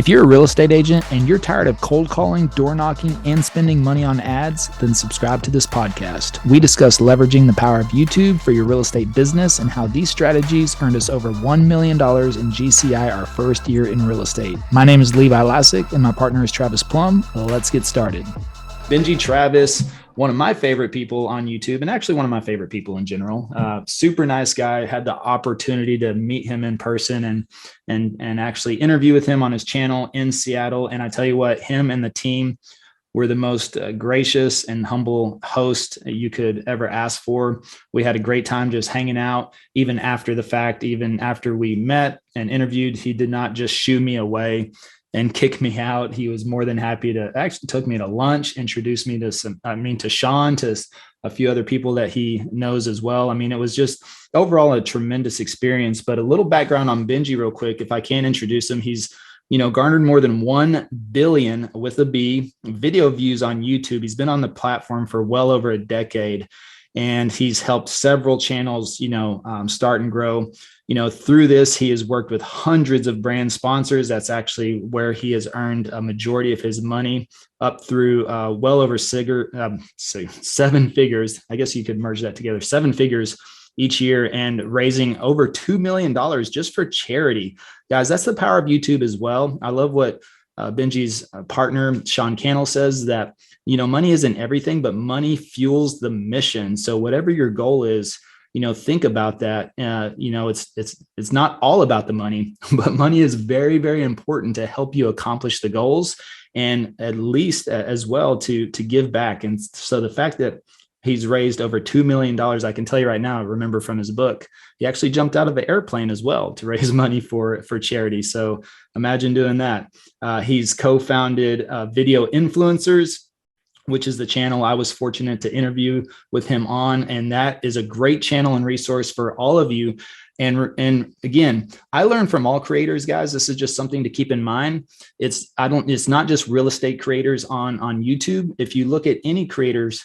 If you're a real estate agent and you're tired of cold calling, door knocking, and spending money on ads, then subscribe to this podcast. We discuss leveraging the power of YouTube for your real estate business and how these strategies earned us over $1 million in GCI our first year in real estate. My name is Levi Lascsak and my partner is Travis Plumb. Let's get started. Benji Travis, one of my favorite people on YouTube, and actually one of my favorite people in general. Super nice guy. Had the opportunity to meet him in person and actually interview with him on his channel in Seattle. And I tell you what, him and the team were the most gracious and humble host you could ever ask for. We had a great time just hanging out, even after the fact, even after we met and interviewed. He did not just shoo me away and kick me out. He was more than happy to actually took me to lunch, introduced me to to Sean, to a few other people that he knows as well. I mean, it was just overall a tremendous experience. But a little background on Benji real quick, if I can introduce him. He's, garnered more than 1 billion with a B video views on YouTube. He's been on the platform for well over a decade, and he's helped several channels, start and grow. Through this, he has worked with hundreds of brand sponsors. That's actually where he has earned a majority of his money, up through well over 7 figures. I guess you could merge that together, 7 figures each year, and raising over $2 million just for charity. Guys, that's the power of YouTube as well. I love what Benji's partner, Sean Cannell, says, that, money isn't everything, but money fuels the mission. So whatever your goal is, think about that. It's not all about the money, but money is very, very important to help you accomplish the goals, and at least as well to give back. And so the fact that he's raised over $2 million, I can tell you right now, I remember from his book, he actually jumped out of an airplane as well to raise money for charity. So imagine doing that. He's co-founded Video Influencers, which is the channel I was fortunate to interview with him on. And that is a great channel and resource for all of you. And again, I learn from all creators, guys. This is just something to keep in mind. It's not just real estate creators on YouTube. If you look at any creators,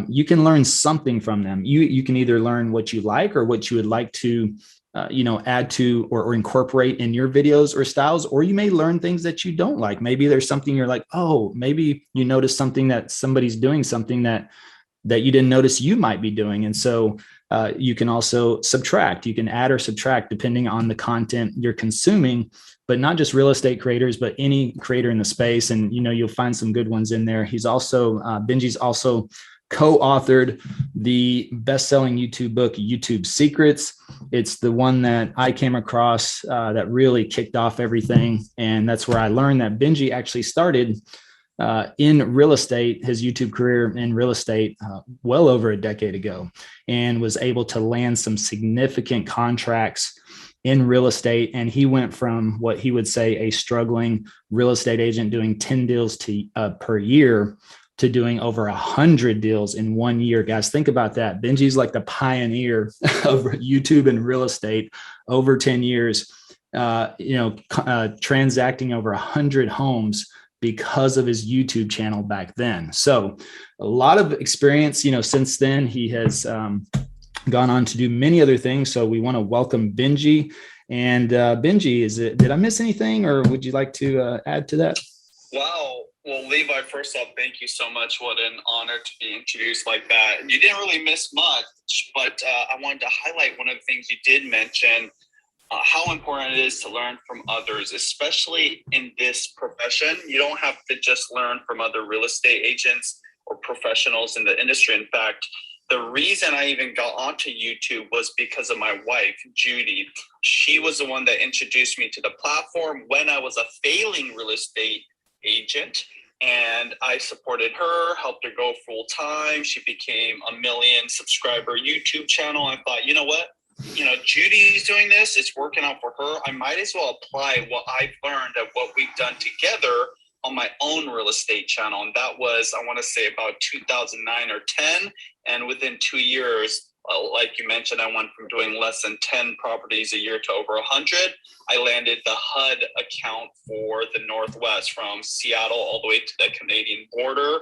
you can learn something from them. You can either learn what you like or what you would like to add to or incorporate in your videos or styles, or you may learn things that you don't like. Maybe there's something you're like, oh, maybe you notice something that somebody's doing, something that you didn't notice you might be doing. And so you can also subtract. You can add or subtract depending on the content you're consuming, but not just real estate creators, but any creator in the space. And, you'll find some good ones in there. Benji's also co-authored the best-selling YouTube book, YouTube Secrets. It's the one that I came across that really kicked off everything. And that's where I learned that Benji actually started in real estate, his YouTube career in real estate well over a decade ago, and was able to land some significant contracts in real estate. And he went from what he would say a struggling real estate agent doing 10 deals per year to doing over 100 deals in 1 year. Guys, think about that. Benji's like the pioneer of YouTube and real estate over 10 years, transacting over 100 homes because of his YouTube channel back then. So a lot of experience, since then. He has gone on to do many other things. So we want to welcome Benji. And Benji, did I miss anything, or would you like to add to that? Wow. Well, Levi, first off, thank you so much. What an honor to be introduced like that. You didn't really miss much, but I wanted to highlight one of the things you did mention, how important it is to learn from others, especially in this profession. You don't have to just learn from other real estate agents or professionals in the industry. In fact, the reason I even got onto YouTube was because of my wife, Judy. She was the one that introduced me to the platform when I was a failing real estate agent, and I supported her, helped her go full time. She became a 1 million subscriber YouTube channel. I thought, you know what? Judy's doing this. It's working out for her. I might as well apply what I've learned and what we've done together on my own real estate channel. And that was, I want to say, about 2009 or 10. And within 2 years, like you mentioned, I went from doing less than 10 properties a year to over 100. I landed the HUD account for the Northwest from Seattle all the way to the Canadian border.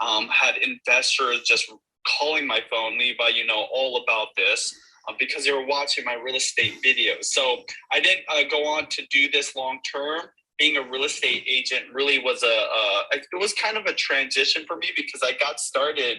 Had investors just calling my phone, Levi, all about this. Because they were watching my real estate videos. So I didn't go on to do this long term, being a real estate agent really was it was kind of a transition for me, because I got started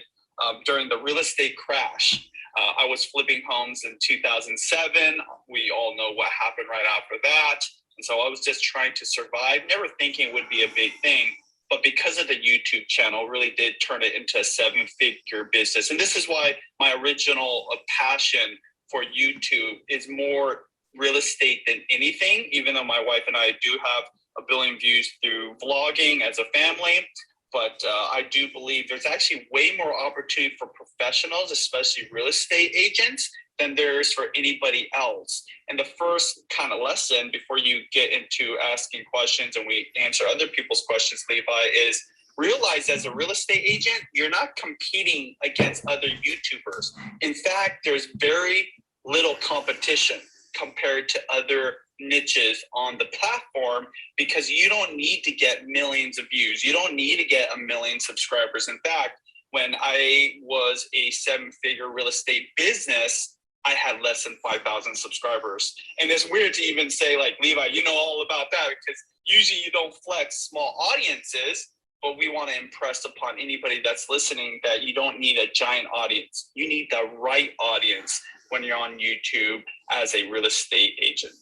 during the real estate crash. I was flipping homes in 2007. We all know what happened right after that. And so I was just trying to survive, never thinking it would be a big thing. But because of the YouTube channel, really did turn it into a 7-figure business. And this is why my original passion for YouTube is more real estate than anything, even though my wife and I do have 1 billion views through vlogging as a family. But I do believe there's actually way more opportunity for professionals, especially real estate agents, than there is for anybody else. And the first kind of lesson before you get into asking questions and we answer other people's questions, Levi, is realize as a real estate agent, you're not competing against other YouTubers. In fact, there's very little competition compared to other niches on the platform, because you don't need to get millions of views. You don't need to get 1 million subscribers. In fact, when I was a 7-figure real estate business, I had less than 5,000 subscribers. And it's weird to even say, like, Levi, you know all about that, because usually you don't flex small audiences, but we want to impress upon anybody that's listening that you don't need a giant audience. You need the right audience when you're on YouTube as a real estate agent.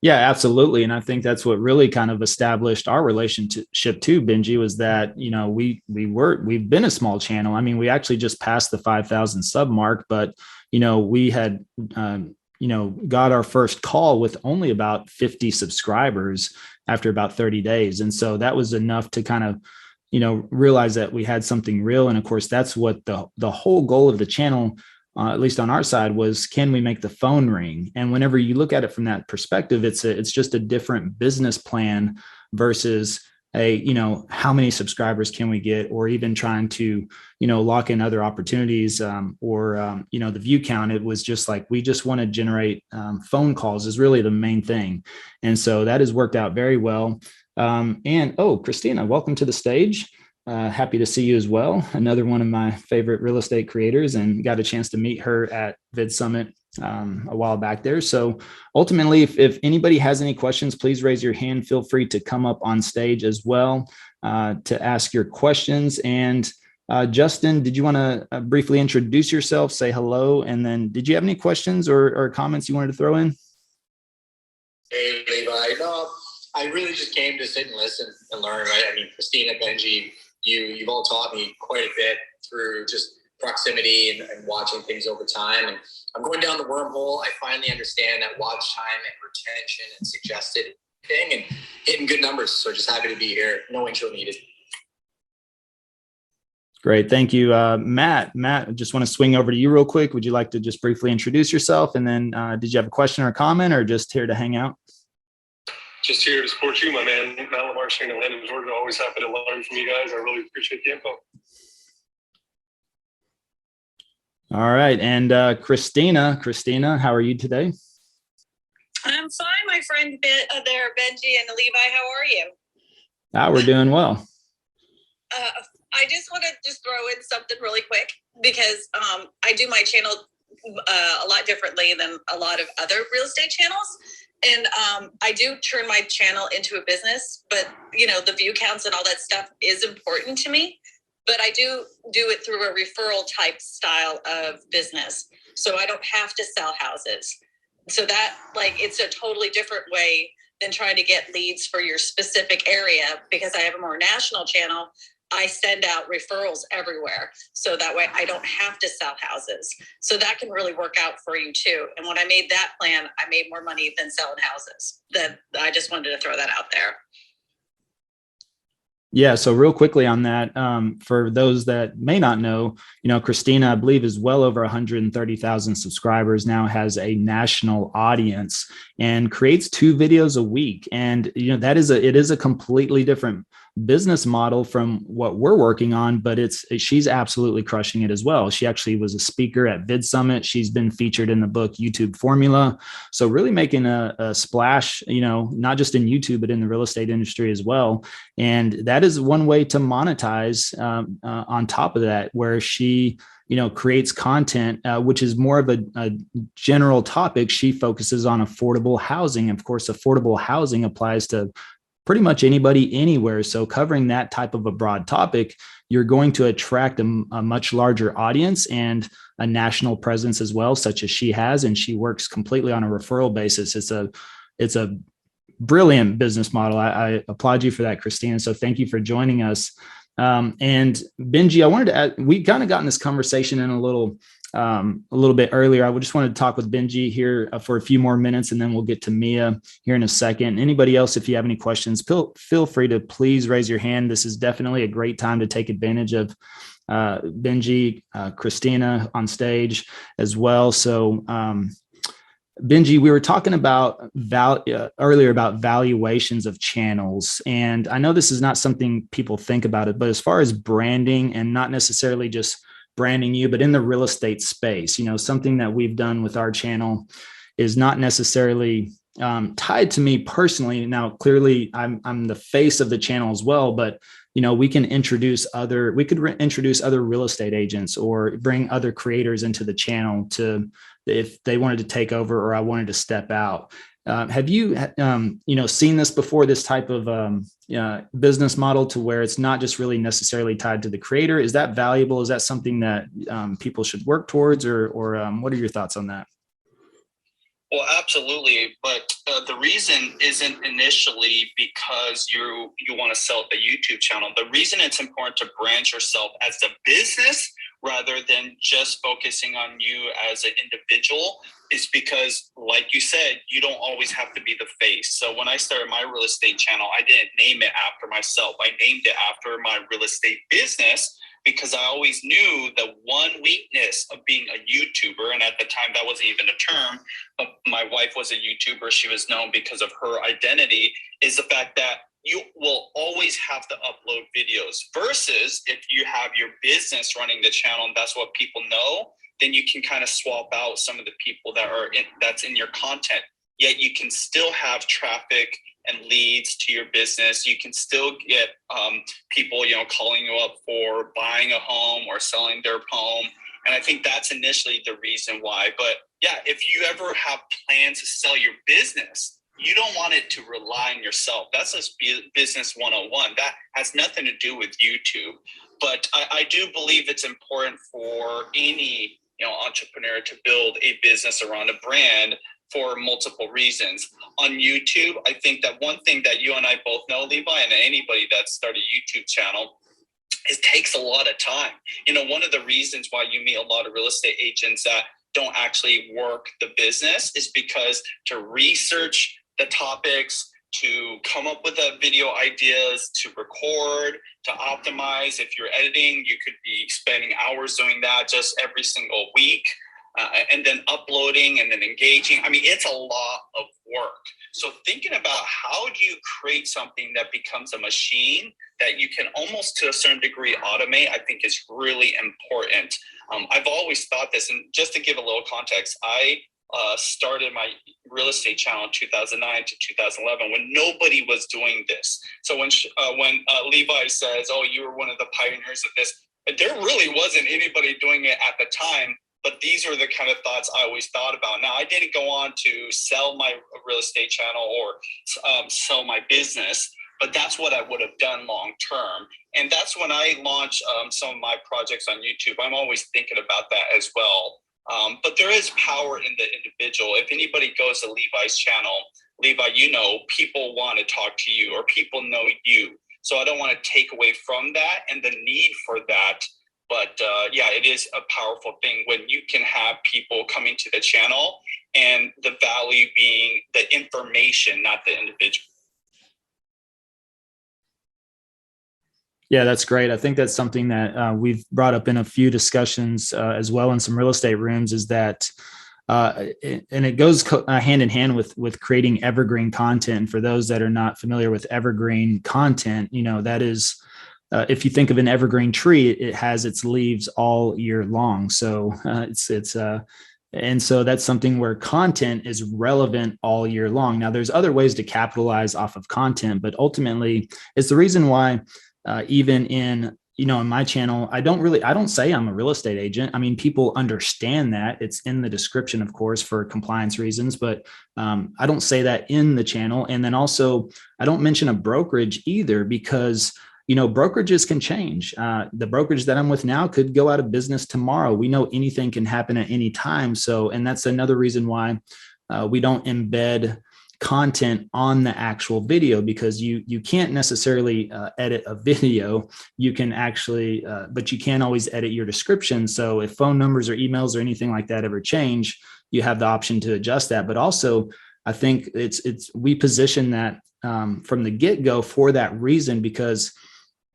Yeah, absolutely. And I think that's what really kind of established our relationship too, Benji, was that, you know, we've been a small channel. I mean, we actually just passed the 5,000 sub mark, but, you know, we had, got our first call with only about 50 subscribers after about 30 days. And so that was enough to kind of, realize that we had something real. And of course, that's what the whole goal of the channel, at least on our side, was, can we make the phone ring? And whenever you look at it from that perspective, it's just a different business plan versus how many subscribers can we get, or even trying to, lock in other opportunities, or the view count. It was just like, we just want to generate phone calls is really the main thing. And so that has worked out very well. Christina, welcome to the stage. Happy to see you as well. Another one of my favorite real estate creators, and got a chance to meet her at Vid Summit a while back there. So ultimately, if anybody has any questions, please raise your hand. Feel free to come up on stage as well to ask your questions. And Justin, did you want to briefly introduce yourself, say hello, and then did you have any questions or comments you wanted to throw in? Hey, Levi. No, I really just came to sit and listen and learn, right? I mean, Christina, Benji, you've all taught me quite a bit through just proximity and watching things over time. And I'm going down the wormhole. I finally understand that watch time and retention and suggested thing, and hitting good numbers. So just happy to be here. No intro needed. Great. Thank you. Matt, I just want to swing over to you real quick. Would you like to just briefly introduce yourself? And then did you have a question or a comment, or just here to hang out? Just here to support you, my man. Matt Lamar, in Atlanta, Georgia. Always happy to learn from you guys. I really appreciate the info. All right. And Christina, how are you today? I'm fine, my friend there, Benji and Levi. How are you? We're doing well. I just want to throw in something really quick, because I do my channel a lot differently than a lot of other real estate channels. And I do turn my channel into a business, but, the view counts and all that stuff is important to me. But I do it through a referral type style of business. So I don't have to sell houses. So that, it's a totally different way than trying to get leads for your specific area. Because I have a more national channel, I send out referrals everywhere. So that way I don't have to sell houses. So that can really work out for you too. And when I made that plan, I made more money than selling houses. That I just wanted to throw that out there. Yeah. So real quickly on that, for those that may not know, Christina, I believe, is well over 130,000 subscribers now, has a national audience, and creates 2 videos a week. And, it is a completely different business model from what we're working on, but she's absolutely crushing it as well. She actually was a speaker at Vid Summit. She's been featured in the book YouTube Formula. So really making a splash, not just in YouTube, but in the real estate industry as well. And that is one way to monetize on top of that, where she creates content, which is more of a general topic. She focuses on affordable housing. Of course, affordable housing applies to pretty much anybody anywhere. So covering that type of a broad topic, you're going to attract a much larger audience and a national presence as well, such as she has. And she works completely on a referral basis. It's a brilliant business model. I applaud you for that, Christina. So thank you for joining us. And Benji, I wanted to add, we kind of got in this conversation in a little bit earlier. I just wanted to talk with Benji here for a few more minutes, and then we'll get to Mia here in a second. Anybody else, if you have any questions, feel free to please raise your hand. This is definitely a great time to take advantage of Benji, Christina on stage as well. So, Benji, we were talking about earlier about valuations of channels. And I know this is not something people think about it, but as far as branding, and not necessarily just branding you, but in the real estate space, something that we've done with our channel is not necessarily tied to me personally. Now, clearly I'm the face of the channel as well, but we could introduce other real estate agents or bring other creators into the channel if they wanted to take over or I wanted to step out. Have you, seen this before, this type of business model to where it's not just really necessarily tied to the creator? Is that valuable? Is that something that people should work towards, or what are your thoughts on that? Well, absolutely. But the reason isn't initially because you want to sell the YouTube channel. The reason it's important to brand yourself as a business rather than just focusing on you as an individual is because, like you said, you don't always have to be the face. So when I started my real estate channel, I didn't name it after myself. I named it after my real estate business because I always knew the one weakness of being a YouTuber, and at the time that wasn't even a term, but my wife was a YouTuber. She was known because of her identity, is the fact that you will always have to upload videos versus if you have your business running the channel and that's what people know, then you can kind of swap out some of the people that's in your content. Yet you can still have traffic and leads to your business. You can still get people, calling you up for buying a home or selling their home. And I think that's initially the reason why. But yeah, if you ever have plans to sell your business, you don't want it to rely on yourself. That's just business 101. That has nothing to do with YouTube. But I do believe it's important for any entrepreneur to build a business around a brand for multiple reasons. On YouTube, I think that one thing that you and I both know, Levi, and anybody that started a YouTube channel, it takes a lot of time. One of the reasons why you meet a lot of real estate agents that don't actually work the business is because to research the topics, to come up with the video ideas, to record, to optimize. If you're editing, you could be spending hours doing that just every single week. And then uploading and then engaging. I mean, it's a lot of work. So thinking about how do you create something that becomes a machine that you can almost to a certain degree automate, I think is really important. I've always thought this, and just to give a little context, I started my real estate channel in 2009 to 2011 when nobody was doing this. So when Levi says, "Oh, you were one of the pioneers of this," there really wasn't anybody doing it at the time. But these are the kind of thoughts I always thought about. Now, I didn't go on to sell my real estate channel or sell my business, but that's what I would have done long term. And that's when I launched some of my projects on YouTube. I'm always thinking about that as well. But there is power in the individual. If anybody goes to Levi's channel, Levi, people want to talk to you or people know you. So I don't want to take away from that and the need for that. But it is a powerful thing when you can have people coming to the channel and the value being the information, not the individual. Yeah, that's great. I think that's something that we've brought up in a few discussions as well in some real estate rooms, is that and it goes hand in hand with creating evergreen content. And for those that are not familiar with evergreen content, that is, if you think of an evergreen tree, it has its leaves all year long. So and so that's something where content is relevant all year long. Now, there's other ways to capitalize off of content, but ultimately it's the reason why even in in my channel, I don't say I'm a real estate agent. I mean, people understand that. It's in the description, of course, for compliance reasons, but I don't say that in the channel. And then also, I don't mention a brokerage either, because brokerages can change. The brokerage that I'm with now could go out of business tomorrow. We know anything can happen at any time. So, and that's another reason why we don't embed content on the actual video, because you can't necessarily edit a video. You can actually, but you can't always edit your description. So if phone numbers or emails or anything like that ever change, you have the option to adjust that. But also, I think we position that from the get-go for that reason, because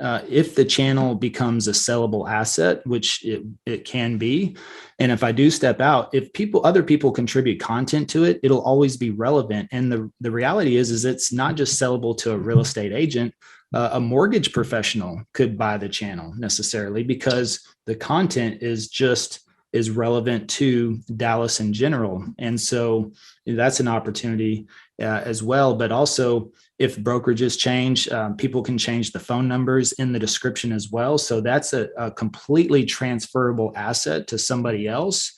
if the channel becomes a sellable asset, which it can be, and if I do step out, if other people contribute content to it, it'll always be relevant. And the reality is it's not just sellable to a real estate agent. A mortgage professional could buy the channel necessarily, because the content is relevant to Dallas in general. And so that's an opportunity as well. But also, if brokerages change, people can change the phone numbers in the description as well. So that's a completely transferable asset to somebody else,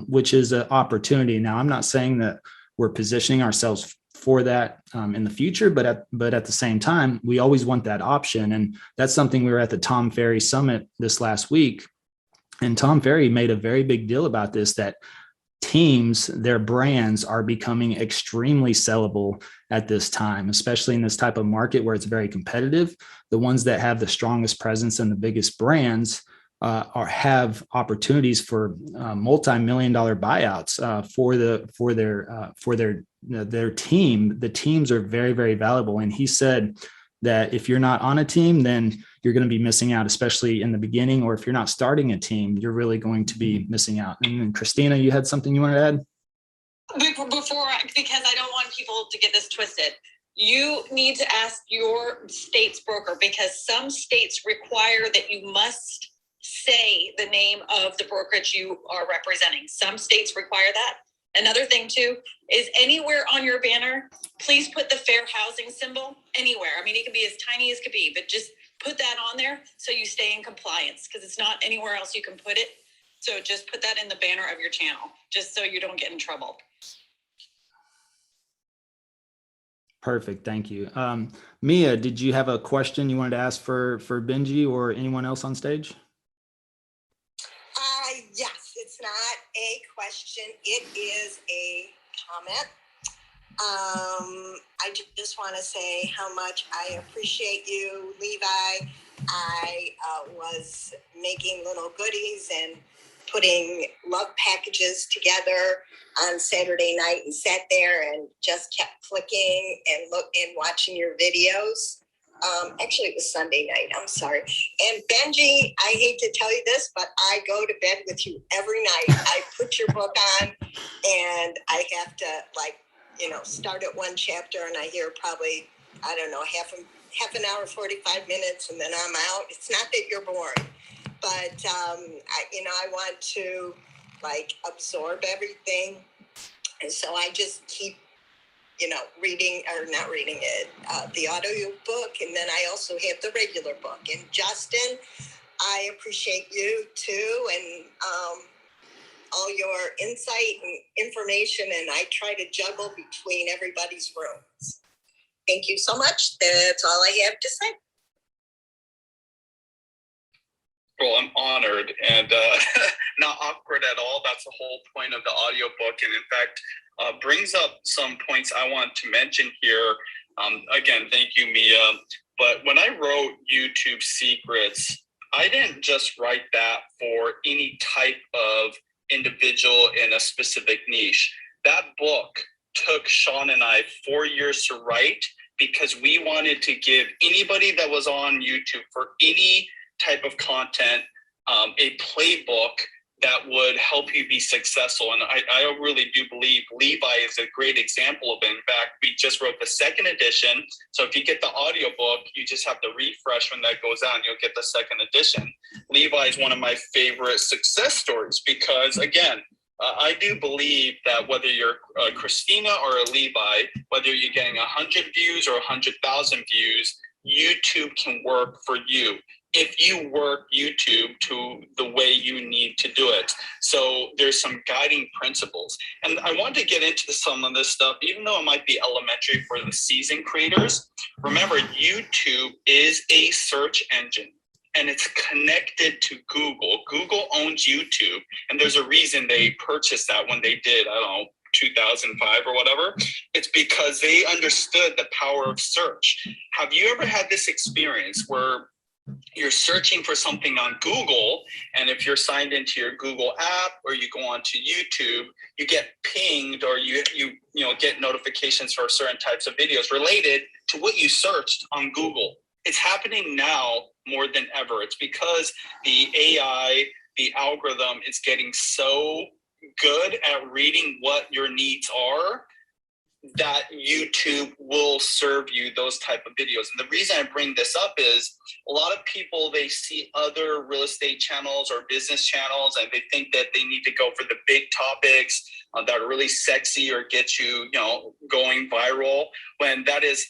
which is an opportunity. Now, I'm not saying that we're positioning ourselves for that in the future, but at the same time, we always want that option. And that's something we were at the Tom Ferry Summit this last week. And Tom Ferry made a very big deal about this, that teams, their brands are becoming extremely sellable at this time, especially in this type of market where it's very competitive. The ones that have the strongest presence and the biggest brands have opportunities for multi-million-dollar buyouts for their team. The teams are very, very valuable. And he said that if you're not on a team, then you're going to be missing out, especially in the beginning, or if you're not starting a team, you're really going to be missing out. And then Christina, you had something you wanted to add? Because I don't want people to get this twisted. You need to ask your state's broker, because some states require that you must say the name of the brokerage you are representing. Some states require that. Another thing too is anywhere on your banner, please put the fair housing symbol anywhere. I mean, it can be as tiny as could be, but just put that on there so you stay in compliance, because it's not anywhere else you can put it. So just put that in the banner of your channel, just so you don't get in trouble. Perfect. Thank you. Mia, did you have a question you wanted to ask for Benji or anyone else on stage? Yes, it's not a question. It is a comment. I just want to say how much I appreciate you, Levi. I was making little goodies and putting love packages together on Saturday night and sat there and just kept clicking and watching your videos. Actually, it was Sunday night. I'm sorry. And Benji, I hate to tell you this, but I go to bed with you every night. I put your book on and I have to start at one chapter and I hear probably, I don't know, half an hour, 45 minutes, and then I'm out. It's not that you're boring, but I want to absorb everything. And so I just keep reading, or not reading it, the audio book, and then I also have the regular book. And Justin, I appreciate you too, and all your insight and information, and I try to juggle between everybody's rooms. Thank you so much. That's all I have to say. Well, I'm honored and not awkward at all. That's the whole point of the audiobook. And in fact, brings up some points I want to mention here. Again, thank you, Mia. But when I wrote YouTube Secrets, I didn't just write that for any type of individual in a specific niche. That book took Sean and I 4 years to write, because we wanted to give anybody that was on YouTube for any type of content a playbook that would help you be successful. And I really do believe Levi is a great example of it. In fact, we just wrote the second edition. So if you get the audiobook, you just have to refresh when that goes out and you'll get the second edition. Levi is one of my favorite success stories because, again, I do believe that whether you're Christina or a Levi, whether you're getting 100 views or 100,000 views, YouTube can work for you. if you work YouTube to the way you need to do it. So there's some guiding principles. And I want to get into some of this stuff, even though it might be elementary for the seasoned creators. Remember, YouTube is a search engine and it's connected to Google. Google owns YouTube, and there's a reason they purchased that when they did, I don't know, 2005 or whatever. It's because they understood the power of search. Have you ever had this experience where you're searching for something on Google, and if you're signed into your Google app or you go onto YouTube, you get pinged or you get notifications for certain types of videos related to what you searched on Google? It's happening now more than ever. It's because the AI, the algorithm is getting so good at reading what your needs are that YouTube will serve you those type of videos. And the reason I bring this up is a lot of people, they see other real estate channels or business channels and they think that they need to go for the big topics that are really sexy or get you, going viral, when that is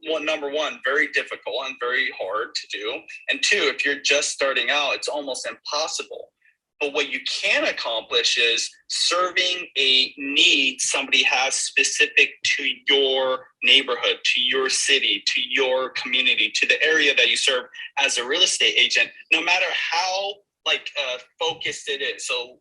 number one, very difficult and very hard to do. And two, if you're just starting out, it's almost impossible. But what you can accomplish is serving a need somebody has specific to your neighborhood, to your city, to your community, to the area that you serve as a real estate agent, no matter how focused it is. So,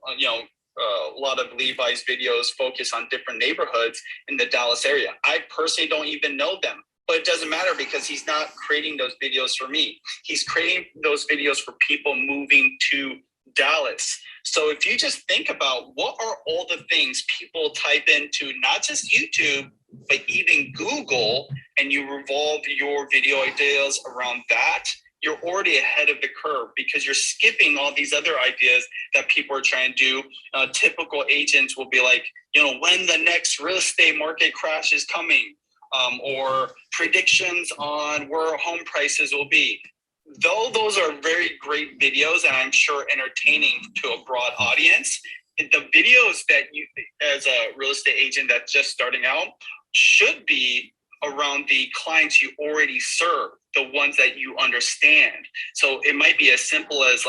a lot of Levi's videos focus on different neighborhoods in the Dallas area. I personally don't even know them. But it doesn't matter because he's not creating those videos for me. He's creating those videos for people moving to Dallas. So if you just think about what are all the things people type into, not just YouTube, but even Google, and you revolve your video ideas around that, you're already ahead of the curve because you're skipping all these other ideas that people are trying to do. Typical agents will be like, when the next real estate market crash is coming, or predictions on where home prices will be. Though those are very great videos and I'm sure entertaining to a broad audience, the videos that you, as a real estate agent that's just starting out, should be around the clients you already serve, the ones that you understand. So it might be as simple as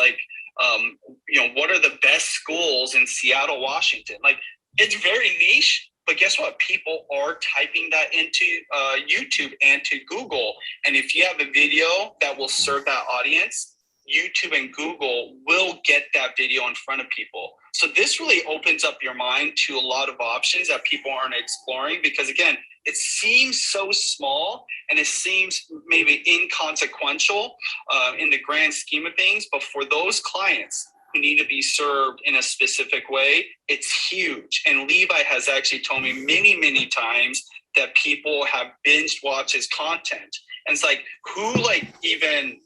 what are the best schools in Seattle, Washington? It's very niche. But guess what? People are typing that into YouTube and to Google. And if you have a video that will serve that audience, YouTube and Google will get that video in front of people. So this really opens up your mind to a lot of options that people aren't exploring because, again, it seems so small and it seems maybe inconsequential in the grand scheme of things. But for those clients who need to be served in a specific way, it's huge. And Levi has actually told me many, many times that people have binge watched his content. And it's like, who even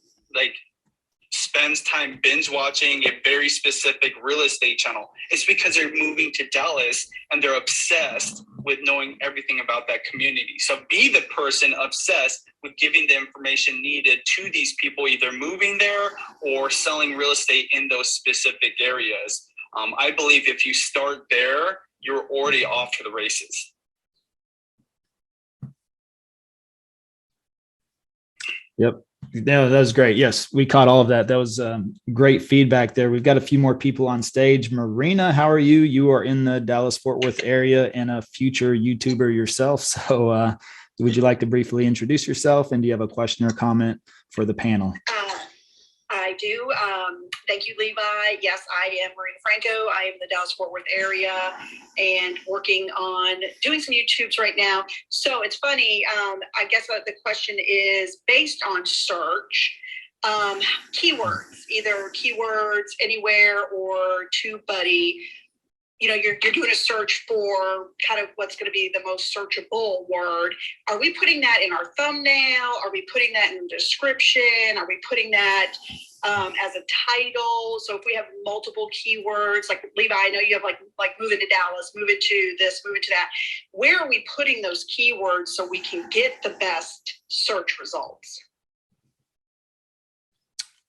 spends time binge watching a very specific real estate channel? It's because they're moving to Dallas and they're obsessed with knowing everything about that community. So be the person obsessed with giving the information needed to these people, either moving there or selling real estate in those specific areas. I believe if you start there, you're already off to the races. Yep. No, that was great. Yes, we caught all of that. That was great feedback there. We've got a few more people on stage. Marina, how are you? You are in the Dallas-Fort Worth area and a future YouTuber yourself. So would you like to briefly introduce yourself? And do you have a question or comment for the panel? I do. Thank you, Levi. Yes, I am Marina Franco. I am in the Dallas-Fort Worth area and working on doing some YouTubes right now. So it's funny. I guess what the question is based on search, keywords, either keywords anywhere or TubeBuddy. You're doing a search for kind of what's going to be the most searchable word. Are we putting that in our thumbnail? Are we putting that in the description? Are we putting that as a title? So if we have multiple keywords, like Levi, I know you have like moving to Dallas, moving to this, moving to that. Where are we putting those keywords so we can get the best search results?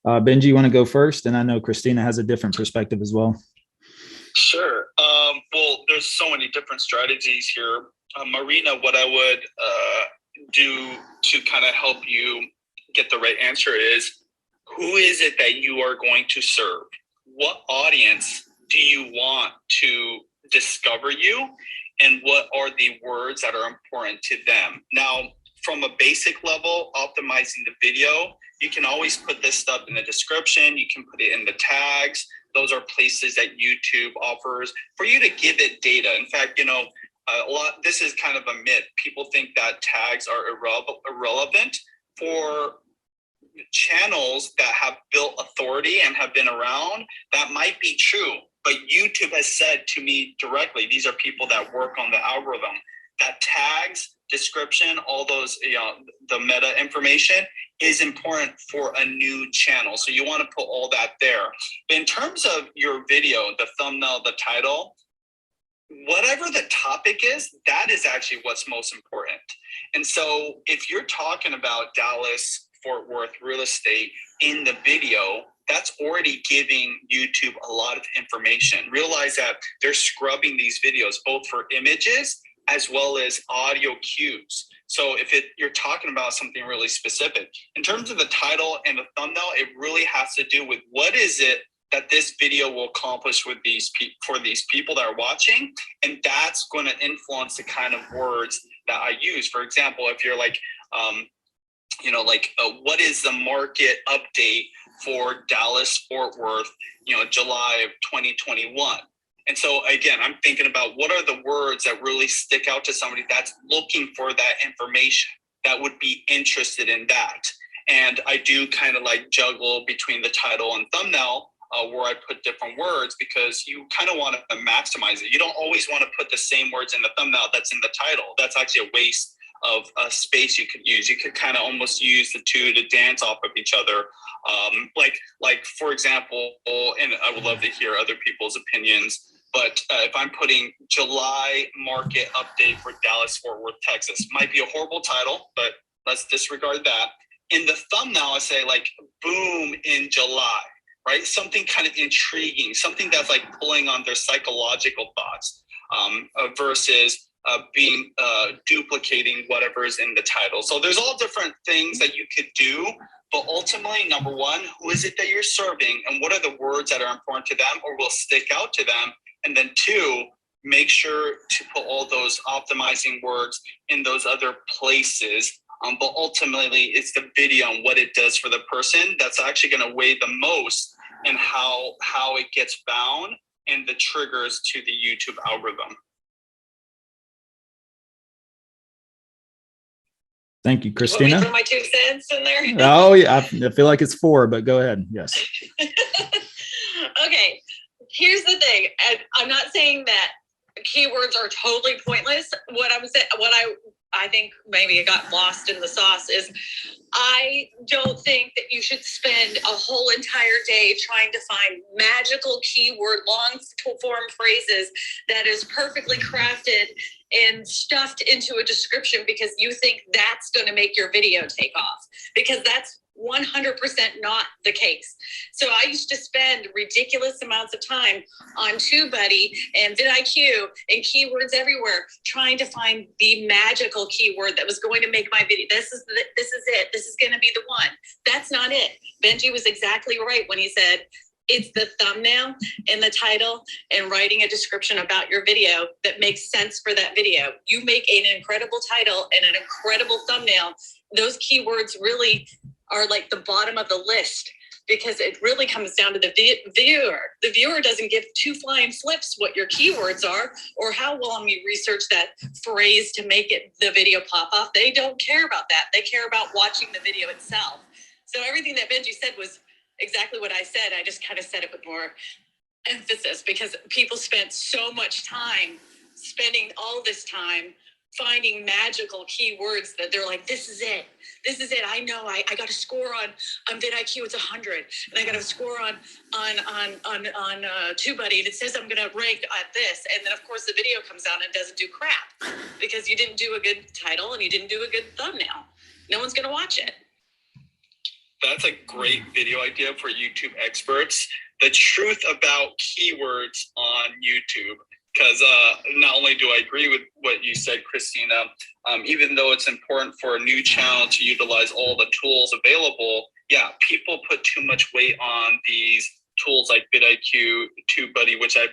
Benji, you want to go first? And I know Christina has a different perspective as well. Sure. Well, there's so many different strategies here. Marina, what I would do to kind of help you get the right answer is, Who is it that you are going to serve? What audience do you want to discover you? And what are the words that are important to them? Now, from a basic level, optimizing the video, you can always put this stuff in the description. You can put it in the tags. Those are places that YouTube offers for you to give it data. In fact, this is kind of a myth. People think that tags are irrelevant. For channels that have built authority and have been around, that might be true. But YouTube has said to me directly, these are people that work on the algorithm, that tags, description, all those, the meta information is important for a new channel. So you want to put all that there. In terms of your video, the thumbnail, the title, whatever the topic is, that is actually what's most important. And so if you're talking about Dallas, Fort Worth real estate in the video, that's already giving YouTube a lot of information. Realize that they're scrubbing these videos both for images as well as audio cues. So if you're talking about something really specific, in terms of the title and the thumbnail, it really has to do with what is it that this video will accomplish with for these people that are watching, and that's going to influence the kind of words that I use. For example, if you're like, what is the market update for Dallas, Fort Worth, July of 2021? And so again, I'm thinking about what are the words that really stick out to somebody that's looking for that information, that would be interested in that. And I do kind of like juggle between the title and thumbnail, where I put different words, because you kind of want to maximize it. You don't always want to put the same words in the thumbnail that's in the title. That's actually a waste of space you could use. You could kind of almost use the two to dance off of each other. Like for example, and I would love to hear other people's opinions, but if I'm putting July market update for Dallas, Fort Worth, Texas, might be a horrible title, but let's disregard that. In the thumbnail, I say like boom in July, right? Something kind of intriguing, something that's like pulling on their psychological thoughts versus duplicating whatever is in the title. So there's all different things that you could do, but ultimately, number one, who is it that you're serving and what are the words that are important to them or will stick out to them? And then two, make sure to put all those optimizing words in those other places. But ultimately, it's the video and what it does for the person that's actually going to weigh the most, and how it gets found and the triggers to the YouTube algorithm. Thank you, Christina. Want me to put my 2 cents in there? Oh, yeah. I feel like it's 4, but go ahead. Yes. Okay. Here's the thing. I'm not saying that keywords are totally pointless. What I'm saying, I think maybe it got lost in the sauce is I don't think that you should spend a whole entire day trying to find magical keyword, long form phrases that is perfectly crafted and stuffed into a description because you think that's going to make your video take off, because that's 100% not the case. So I used to spend ridiculous amounts of time on TubeBuddy and vidIQ and keywords everywhere trying to find the magical keyword that was going to make my video. This is it. This is going to be the one. That's not it. Benji was exactly right when he said it's the thumbnail and the title and writing a description about your video that makes sense for that video. You make an incredible title and an incredible thumbnail. Those keywords really are like the bottom of the list, because it really comes down to the viewer. The viewer doesn't give 2 flying flips what your keywords are or how long you research that phrase to make it the video pop off. They don't care about that. They care about watching the video itself. So everything that Benji said was exactly what I said. I just kind of said it with more emphasis because people spent so much time spending all this time finding magical keywords that they're like, this is it. This is it. I know I got a score on vidIQ. It's 100, and I got a score on TubeBuddy, and it says I'm going to rank at this. And then of course the video comes out and it doesn't do crap because you didn't do a good title and you didn't do a good thumbnail. No one's going to watch it. That's a great video idea for YouTube experts. The truth about keywords on YouTube. Because not only do I agree with what you said, Christina, even though it's important for a new channel to utilize all the tools available, yeah, people put too much weight on these tools like vidIQ, TubeBuddy, which I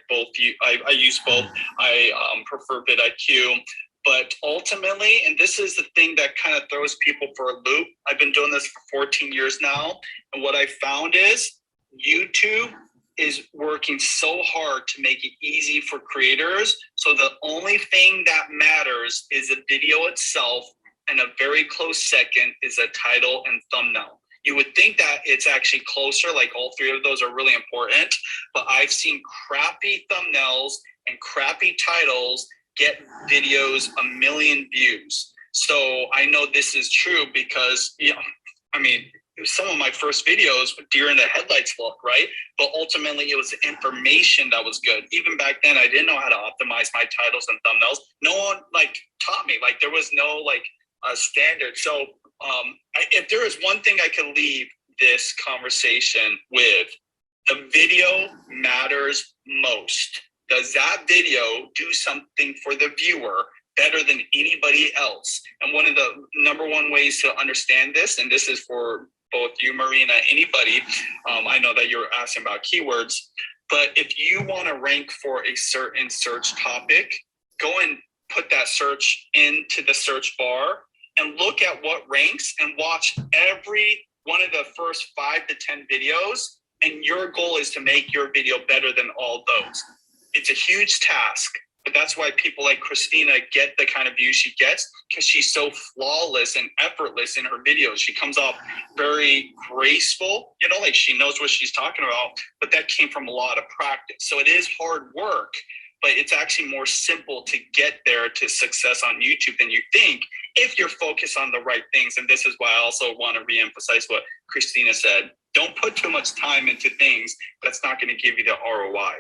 use both. I prefer vidIQ. But ultimately, and this is the thing that kind of throws people for a loop, I've been doing this for 14 years now. And what I found is YouTube is working so hard to make it easy for creators. So the only thing that matters is the video itself, and a very close second is a title and thumbnail. You would think that it's actually closer, like all three of those are really important, but I've seen crappy thumbnails and crappy titles get videos 1 million views. So I know this is true because, some of my first videos were deer in the headlights look, right? But ultimately it was the information that was good. Even back then, I didn't know how to optimize my titles and thumbnails. No one taught me, there was no standard. So if there is one thing I could leave this conversation with, the video matters most. Does that video do something for the viewer better than anybody else? And one of the number one ways to understand this, and this is for both you, Marina, anybody, I know that you're asking about keywords, but if you want to rank for a certain search topic, go and put that search into the search bar and look at what ranks and watch every one of the first 5 to 10 videos. And your goal is to make your video better than all those. It's a huge task, but that's why people like Christina get the kind of views she gets, because she's so flawless and effortless in her videos. She comes off very graceful, she knows what she's talking about, but that came from a lot of practice. So it is hard work, but it's actually more simple to get there to success on YouTube than you think if you're focused on the right things. And this is why I also want to reemphasize what Christina said. Don't put too much time into things that's not going to give you the ROI.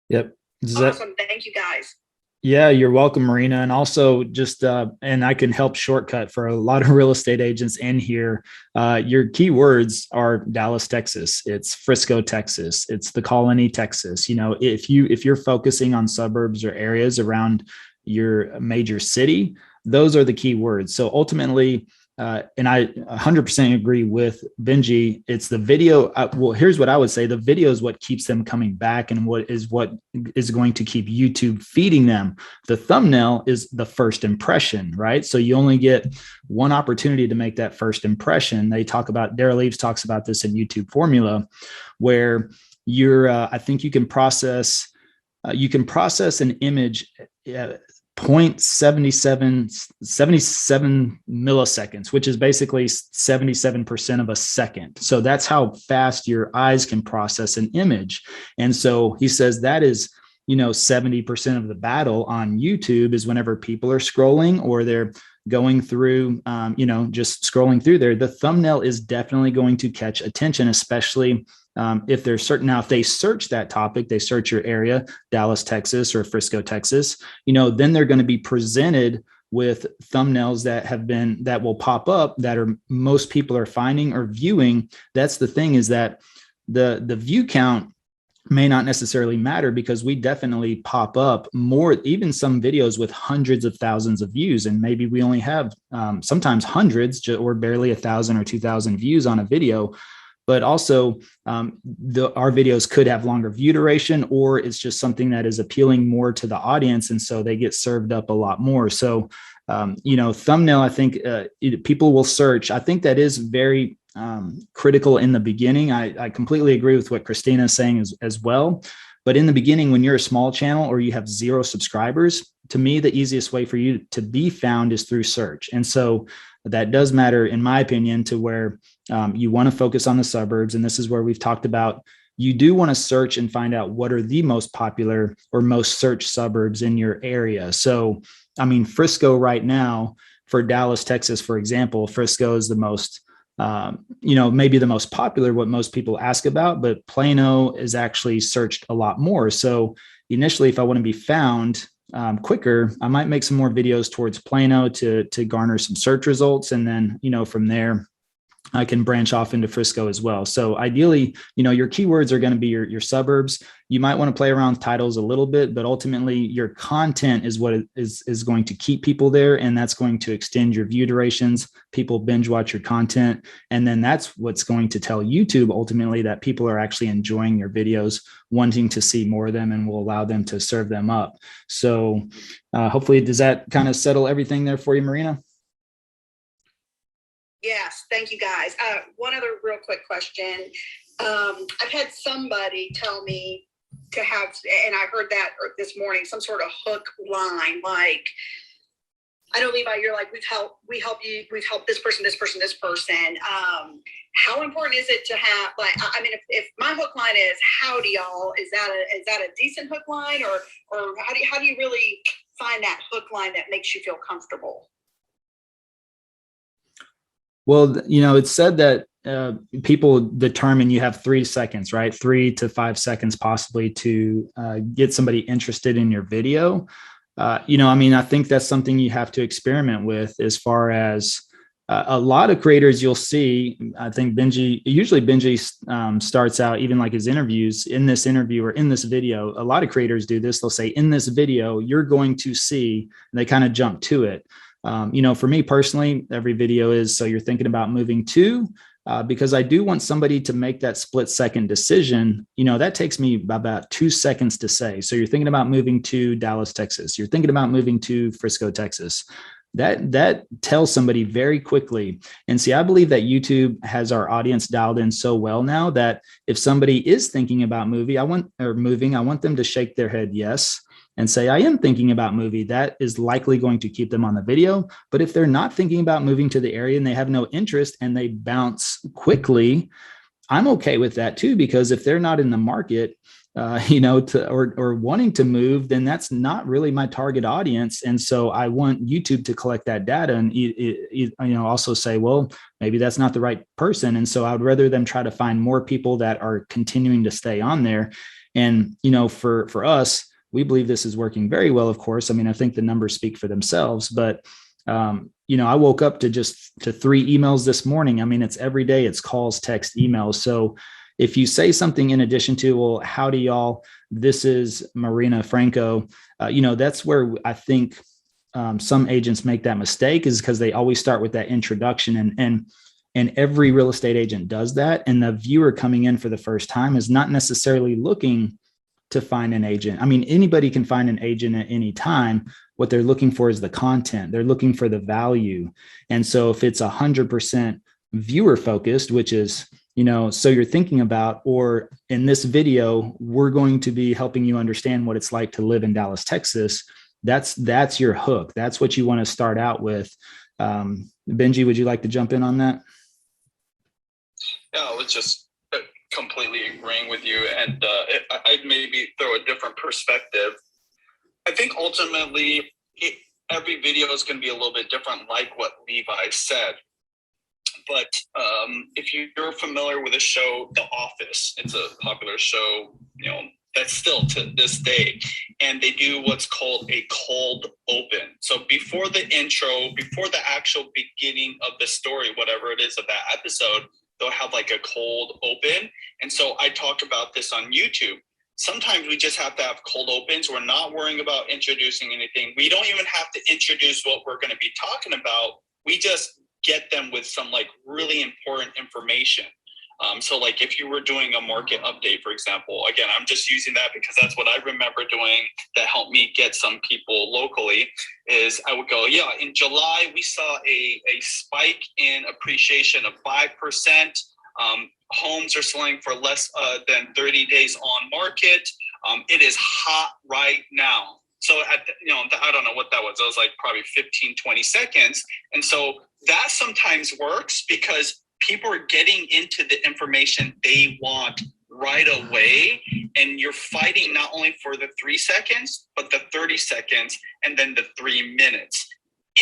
Yep. Awesome. Thank you, guys. Yeah, you're welcome, Marina. And also just, and I can help shortcut for a lot of real estate agents in here. Your keywords are Dallas, Texas. It's Frisco, Texas. It's the Colony, Texas. If you're focusing on suburbs or areas around your major city, those are the keywords. So ultimately, and I 100% agree with Benji. It's the video. Well, here's what I would say. The video is what keeps them coming back and what is going to keep YouTube feeding them. The thumbnail is the first impression, right? So you only get one opportunity to make that first impression. Daryl Eves talks about this in YouTube Formula, where I think you can process an image 0.77 milliseconds, which is basically 77% of a second. So that's how fast your eyes can process an image. And so he says that is, 70% of the battle on YouTube is whenever people are scrolling or they're going through, just scrolling through there. The thumbnail is definitely going to catch attention, especially if they're certain. Now, if they search that topic, they search your area, Dallas, Texas, or Frisco, Texas, then they're going to be presented with thumbnails that will pop up that most people are finding or viewing. That's the thing, is that the view count may not necessarily matter, because we definitely pop up more, even some videos with hundreds of thousands of views. And maybe we only have sometimes hundreds or barely 1,000 or 2,000 views on a video. But also our videos could have longer view duration, or it's just something that is appealing more to the audience. And so they get served up a lot more. So, thumbnail, I think people will search. I think that is very critical in the beginning. I completely agree with what Christina is saying as well. But in the beginning, when you're a small channel or you have 0 subscribers, to me, the easiest way for you to be found is through search. And so that does matter, in my opinion, to where you want to focus on the suburbs. And this is where we've talked about, you do want to search and find out what are the most popular or most searched suburbs in your area. So, Frisco right now, for Dallas, Texas, for example, Frisco is the most, maybe the most popular, what most people ask about, but Plano is actually searched a lot more. So initially, if I want to be found quicker, I might make some more videos towards Plano to garner some search results. And then, from there, I can branch off into Frisco as well. So ideally, your keywords are going to be your suburbs. You might want to play around with titles a little bit, but ultimately your content is what is going to keep people there. And that's going to extend your view durations. People binge watch your content. And then that's what's going to tell YouTube ultimately that people are actually enjoying your videos, wanting to see more of them, and will allow them to serve them up. So hopefully, does that kind of settle everything there for you, Marina? Yes, thank you guys. One other real quick question. I've had somebody tell me to have, and I heard that this morning, some sort of hook line, like, I know, Levi, you're like, we've helped this person. How important is it to have, like, I mean, if my hook line is howdy y'all, is that a decent hook line, or how do you really find that hook line that makes you feel comfortable? Well, it's said that people determine you have 3 seconds, right? 3 to 5 seconds possibly to get somebody interested in your video. I think that's something you have to experiment with as far as a lot of creators you'll see. I think Benji starts out, even like his interviews, in this interview or in this video. A lot of creators do this. They'll say, in this video, you're going to see, and they kind of jump to it. For me personally, every video is, so you're thinking about moving to, because I do want somebody to make that split second decision. That takes me about 2 seconds to say. So you're thinking about moving to Dallas, Texas. You're thinking about moving to Frisco, Texas. That tells somebody very quickly. And see, I believe that YouTube has our audience dialed in so well now that if somebody is thinking about moving, I want them to shake their head yes and say, I am thinking about moving. That is likely going to keep them on the video. But if they're not thinking about moving to the area and they have no interest and they bounce quickly, I'm okay with that too, because if they're not in the market, or wanting to move, then that's not really my target audience. And so I want YouTube to collect that data and also say, well, maybe that's not the right person. And so I'd rather them try to find more people that are continuing to stay on there. And, for us, we believe this is working very well, of course. I mean, I think the numbers speak for themselves, but I woke up to 3 emails this morning. I mean, it's every day, it's calls, text, emails. So if you say something in addition to, well, howdy y'all, this is Marina Franco, that's where I think some agents make that mistake, is because they always start with that introduction, and every real estate agent does that. And the viewer coming in for the first time is not necessarily looking to find an agent. I mean, anybody can find an agent at any time. What they're looking for is the content. They're looking for the value. And so if it's 100% viewer focused, which is, so you're thinking about, or in this video, we're going to be helping you understand what it's like to live in Dallas, Texas. That's your hook. That's what you want to start out with. Benji, would you like to jump in on that? Yeah, I was just completely agreeing with you, and I'd maybe throw a different perspective. I think ultimately every video is going to be a little bit different, like what Levi said. But if you're familiar with the show The Office, it's a popular show, that's still to this day. And they do what's called a cold open. So before the intro, before the actual beginning of the story, whatever it is of that episode, they'll have like a cold open. And so I talk about this on YouTube. Sometimes we just have to have cold opens. We're not worrying about introducing anything. We don't even have to introduce what we're going to be talking about. We just get them with some like really important information. So like if you were doing a market update, for example, again, I'm just using that because that's what I remember doing that helped me get some people locally, is I would go, yeah, in July, we saw a spike in appreciation of 5%. Homes are selling for less than 30 days on market. It is hot right now. So I don't know what that was. It was like probably 15, 20 seconds. And so that sometimes works because people are getting into the information they want right away. And you're fighting not only for the 3 seconds, but the 30 seconds and then the 3 minutes.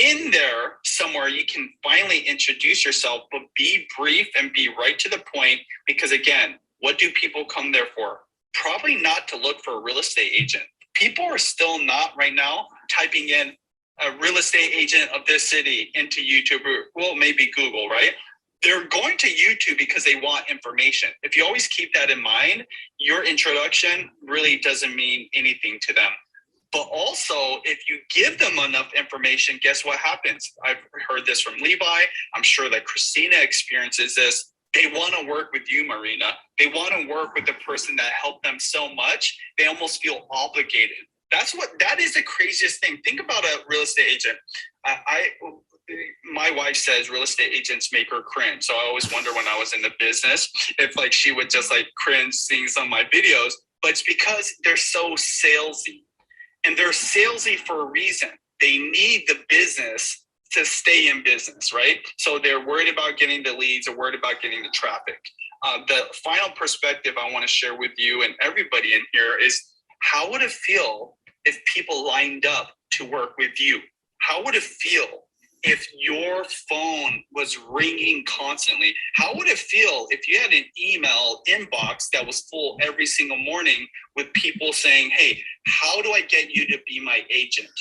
In there somewhere, you can finally introduce yourself, but be brief and be right to the point. Because again, what do people come there for? Probably not to look for a real estate agent. People are still not right now typing in a real estate agent of this city into YouTube, or well, maybe Google, right? They're going to YouTube because they want information. If you always keep that in mind, your introduction really doesn't mean anything to them. But also, if you give them enough information, guess what happens? I've heard this from Levi. I'm sure that Christina experiences this. They want to work with you, Marina. They want to work with the person that helped them so much. They almost feel obligated. That is the craziest thing. Think about a real estate agent. My wife says real estate agents make her cringe. So I always wonder when I was in the business, if like she would just like cringe seeing some of my videos, but it's because they're so salesy. And they're salesy for a reason. They need the business to stay in business, right? So they're worried about getting the leads, they're worried about getting the traffic. The final perspective I want to share with you and everybody in here is, how would it feel if people lined up to work with you? How would it feel if your phone was ringing constantly? How would it feel if you had an email inbox that was full every single morning with people saying, hey, how do I get you to be my agent?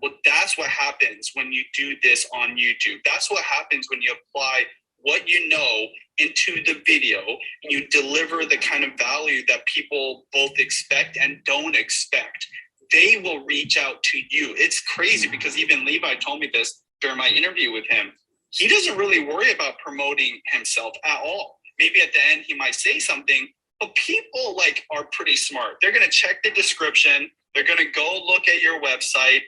Well, that's what happens when you do this on YouTube. That's what happens when you apply what you know into the video and you deliver the kind of value that people both expect and don't expect. They will reach out to you. It's crazy because even Levi told me this during my interview with him. He doesn't really worry about promoting himself at all. Maybe at the end he might say something, but people like are pretty smart. They're going to check the description. They're going to go look at your website.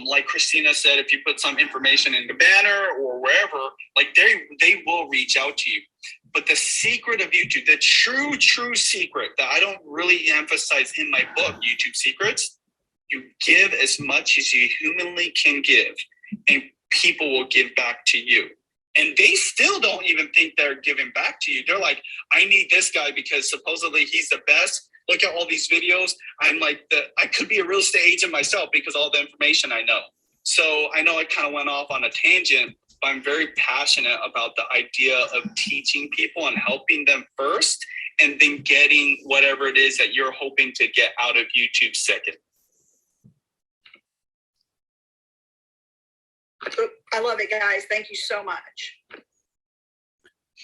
Like Christina said, if you put some information in the banner or wherever, like they will reach out to you. But the secret of YouTube, the true secret that I don't really emphasize in my book, YouTube Secrets, you give as much as you humanly can give, and people will give back to you. And they still don't even think they're giving back to you. They're like, I need this guy because supposedly he's the best. Look at all these videos. I'm like, I could be a real estate agent myself because all the information I know. So I know I kind of went off on a tangent, but I'm very passionate about the idea of teaching people and helping them first, and then getting whatever it is that you're hoping to get out of YouTube second. I love it, guys. Thank you so much.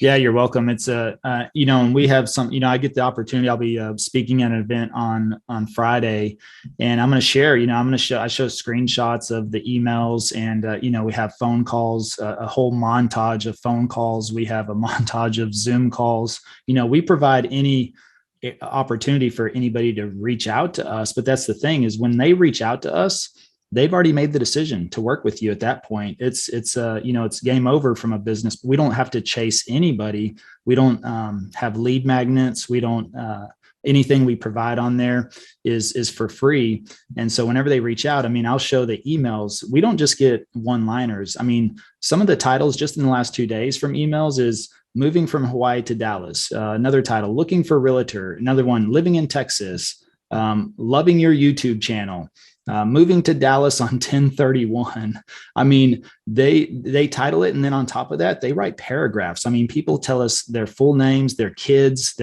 Yeah, you're welcome. It's and we have some, I get the opportunity. I'll be speaking at an event on Friday, and I'm going to share, I show screenshots of the emails, and, we have phone calls, a whole montage of phone calls. We have a montage of Zoom calls. We provide any opportunity for anybody to reach out to us. But that's the thing, is when they reach out to us, they've already made the decision to work with you. At that point, it's game over from a business. We don't have to chase anybody. We don't have lead magnets. We don't, anything we provide on there is for free. And so whenever they reach out, I'll show the emails. We don't just get one-liners. Some of the titles just in the last 2 days from emails is moving from Hawaii to Dallas. Another title, looking for realtor. Another one, living in Texas. Loving your YouTube channel. Moving to Dallas on 10/31. They title it, and then on top of that, they write paragraphs. People tell us their full names, their kids'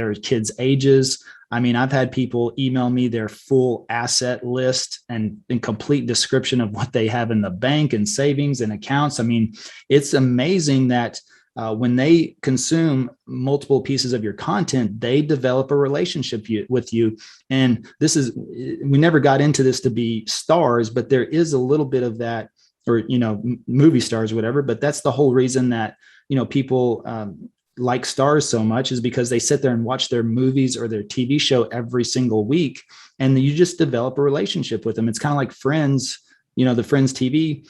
ages. I've had people email me their full asset list and complete description of what they have in the bank and savings and accounts. It's amazing that when they consume multiple pieces of your content, they develop a relationship with you. And we never got into this to be stars, but there is a little bit of that, or, movie stars, or whatever. But that's the whole reason that, people like stars so much, is because they sit there and watch their movies or their TV show every single week. And you just develop a relationship with them. It's kind of like Friends, the Friends TV,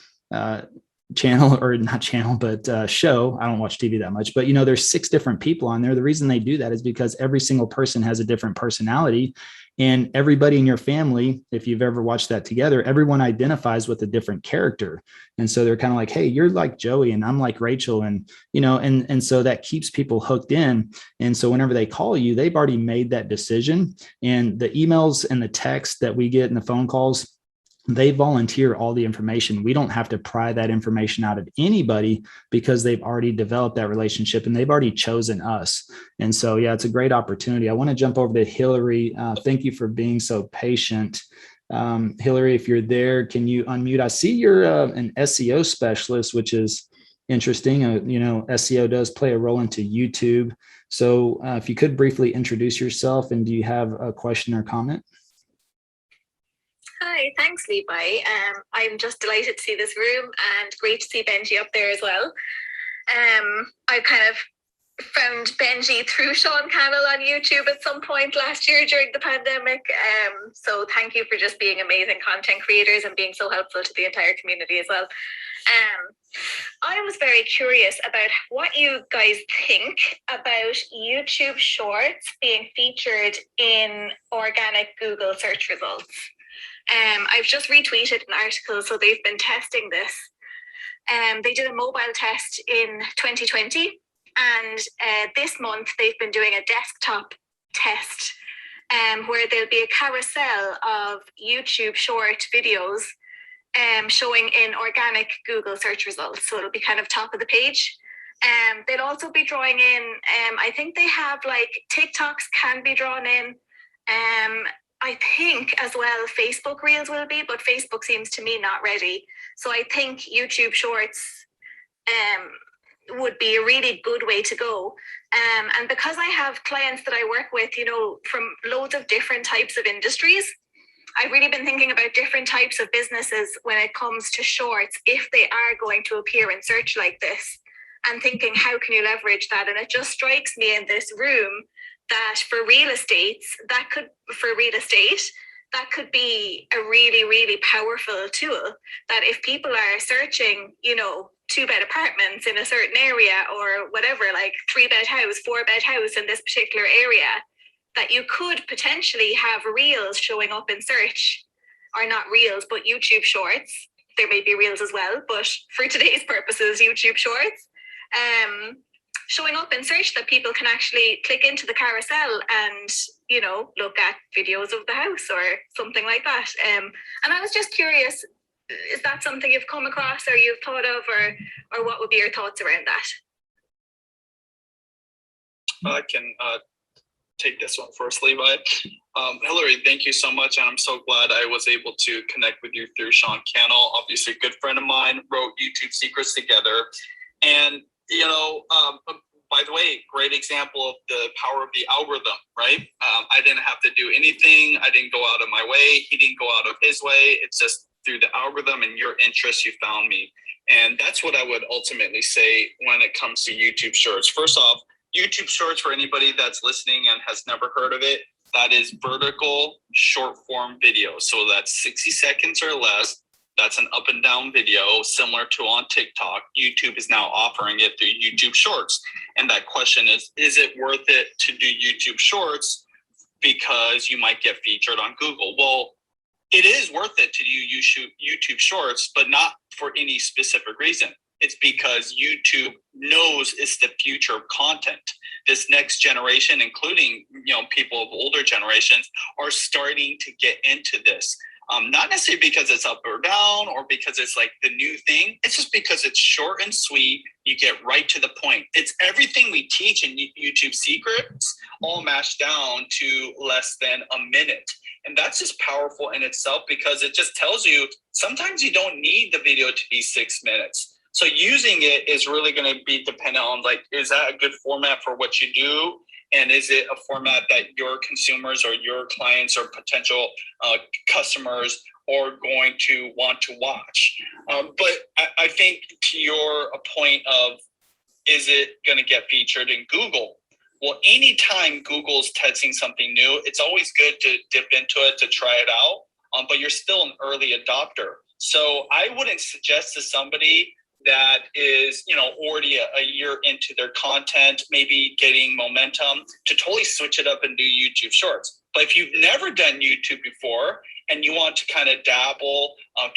channel, or not channel, but show. I don't watch TV that much, but there's 6 different people on there. The reason they do that is because every single person has a different personality, and everybody in your family, if you've ever watched that together, everyone identifies with a different character. And so they're kind of like, hey, you're like Joey and I'm like Rachel. And, and so that keeps people hooked in. And so whenever they call you, they've already made that decision. And the emails and the text that we get and the phone calls, they volunteer all the information. We don't have to pry that information out of anybody, because they've already developed that relationship and they've already chosen us. And so, yeah, it's a great opportunity. I want to jump over to Hillary. Thank you for being so patient. Hillary, if you're there, can you unmute? I see you're an SEO specialist, which is interesting. SEO does play a role into YouTube. So if you could briefly introduce yourself, and do you have a question or comment? Hi, thanks, Levi. I'm just delighted to see this room and great to see Benji up there as well. I kind of found Benji through Sean Cannell on YouTube at some point last year during the pandemic. So thank you for just being amazing content creators and being so helpful to the entire community as well. I was very curious about what you guys think about YouTube Shorts being featured in organic Google search results. I've just retweeted an article, so they've been testing this. They did a mobile test in 2020, and this month they've been doing a desktop test where there'll be a carousel of YouTube short videos showing in organic Google search results. So it'll be kind of top of the page. They'll also be drawing in, I think they have like TikToks can be drawn in. I think as well Facebook Reels will be, but Facebook seems to me not ready. So I think YouTube Shorts would be a really good way to go. And because I have clients that I work with, from loads of different types of industries, I've really been thinking about different types of businesses when it comes to shorts, if they are going to appear in search like this, and thinking, how can you leverage that? And it just strikes me in this room that for real estate, that could be a really, really powerful tool, that if people are searching, 2-bed apartments in a certain area or whatever, like 3-bed house, 4-bed house in this particular area, that you could potentially have reels showing up in search, or not reels, but YouTube Shorts. There may be reels as well, but for today's purposes, YouTube Shorts. Showing up in search that people can actually click into the carousel and, look at videos of the house or something like that. And I was just curious, is that something you've come across or you've thought of, or what would be your thoughts around that? I can take this one first, Levi. Hillary, thank you so much. And I'm so glad I was able to connect with you through Sean Cannell, obviously a good friend of mine, wrote YouTube Secrets together. And by the way, great example of the power of the algorithm, right? I didn't have to do anything. I didn't go out of my way. He didn't go out of his way. It's just through the algorithm and your interest, you found me. And that's what I would ultimately say when it comes to YouTube Shorts. First off, YouTube Shorts, for anybody that's listening and has never heard of it, that is vertical short form video. So that's 60 seconds or less. That's an up and down video similar to on TikTok. YouTube is now offering it through YouTube Shorts. And that question is it worth it to do YouTube Shorts because you might get featured on Google? Well, it is worth it to do YouTube Shorts, but not for any specific reason. It's because YouTube knows it's the future of content. This next generation, including people of older generations, are starting to get into this. Not necessarily because it's up or down or because it's like the new thing. It's just because it's short and sweet. You get right to the point. It's everything we teach in YouTube Secrets all mashed down to less than a minute. And that's just powerful in itself because it just tells you sometimes you don't need the video to be 6 minutes. So using it is really going to be dependent on is that a good format for what you do? And is it a format that your consumers or your clients or potential customers are going to want to watch? But I think to your point of, is it going to get featured in Google? Well, anytime Google's testing something new, it's always good to dip into it to try it out, but you're still an early adopter. So I wouldn't suggest to somebody that is, already a year into their content, maybe getting momentum, to totally switch it up and do YouTube Shorts. But if you've never done YouTube before and you want to kind of dabble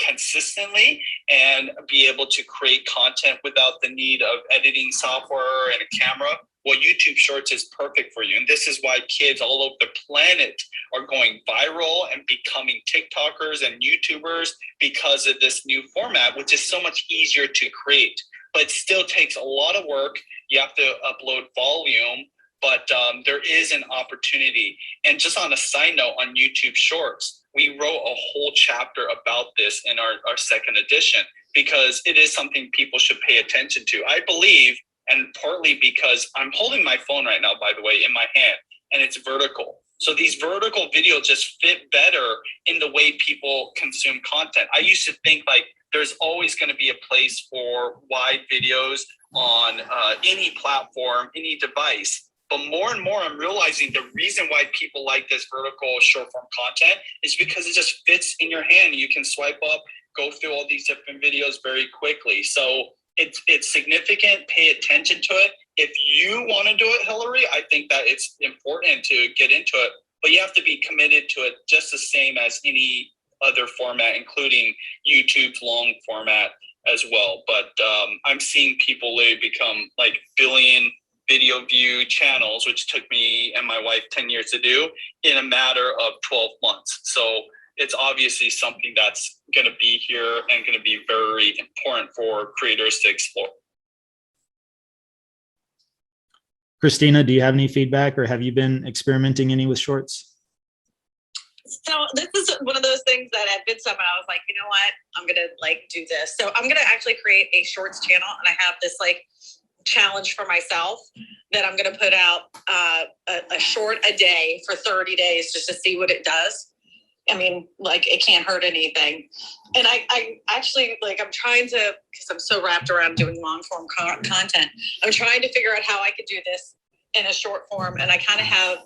consistently and be able to create content without the need of editing software and a camera, well, YouTube Shorts is perfect for you. And this is why kids all over the planet are going viral and becoming TikTokers and YouTubers because of this new format, which is so much easier to create. But it still takes a lot of work. You have to upload volume, but there is an opportunity. And just on a side note on YouTube Shorts, we wrote a whole chapter about this in our second edition. because it is something people should pay attention to. I believe, and partly because I'm holding my phone right now, by the way, in my hand, and it's vertical. So these vertical videos just fit better in the way people consume content. I used to think like there's always going to be a place for wide videos on any platform, any device. But more and more, I'm realizing the reason why people like this vertical short form content is because it just fits in your hand. You can swipe up, go through all these different videos very quickly. So it's significant. Pay attention to it. If you want to do it, Hillary, I think that it's important to get into it, but you have to be committed to it just the same as any other format, including YouTube's long format as well. But I'm seeing people become like billion video view channels, which took me and my wife 10 years to do in a matter of 12 months. So it's obviously something that's going to be here and going to be very important for creators to explore. Christina, do you have any feedback, or have you been experimenting any with shorts? So this is one of those things that at Bid Summit, I was like, you know what, I'm going to like do this. So I'm going to actually create a shorts channel, and I have this like challenge for myself that I'm going to put out a short a day for 30 days just to see what it does. I mean, like, it can't hurt anything. And I actually, like, I'm trying to, because I'm so wrapped around doing long form content, I'm trying to figure out how I could do this in a short form. And I kind of have,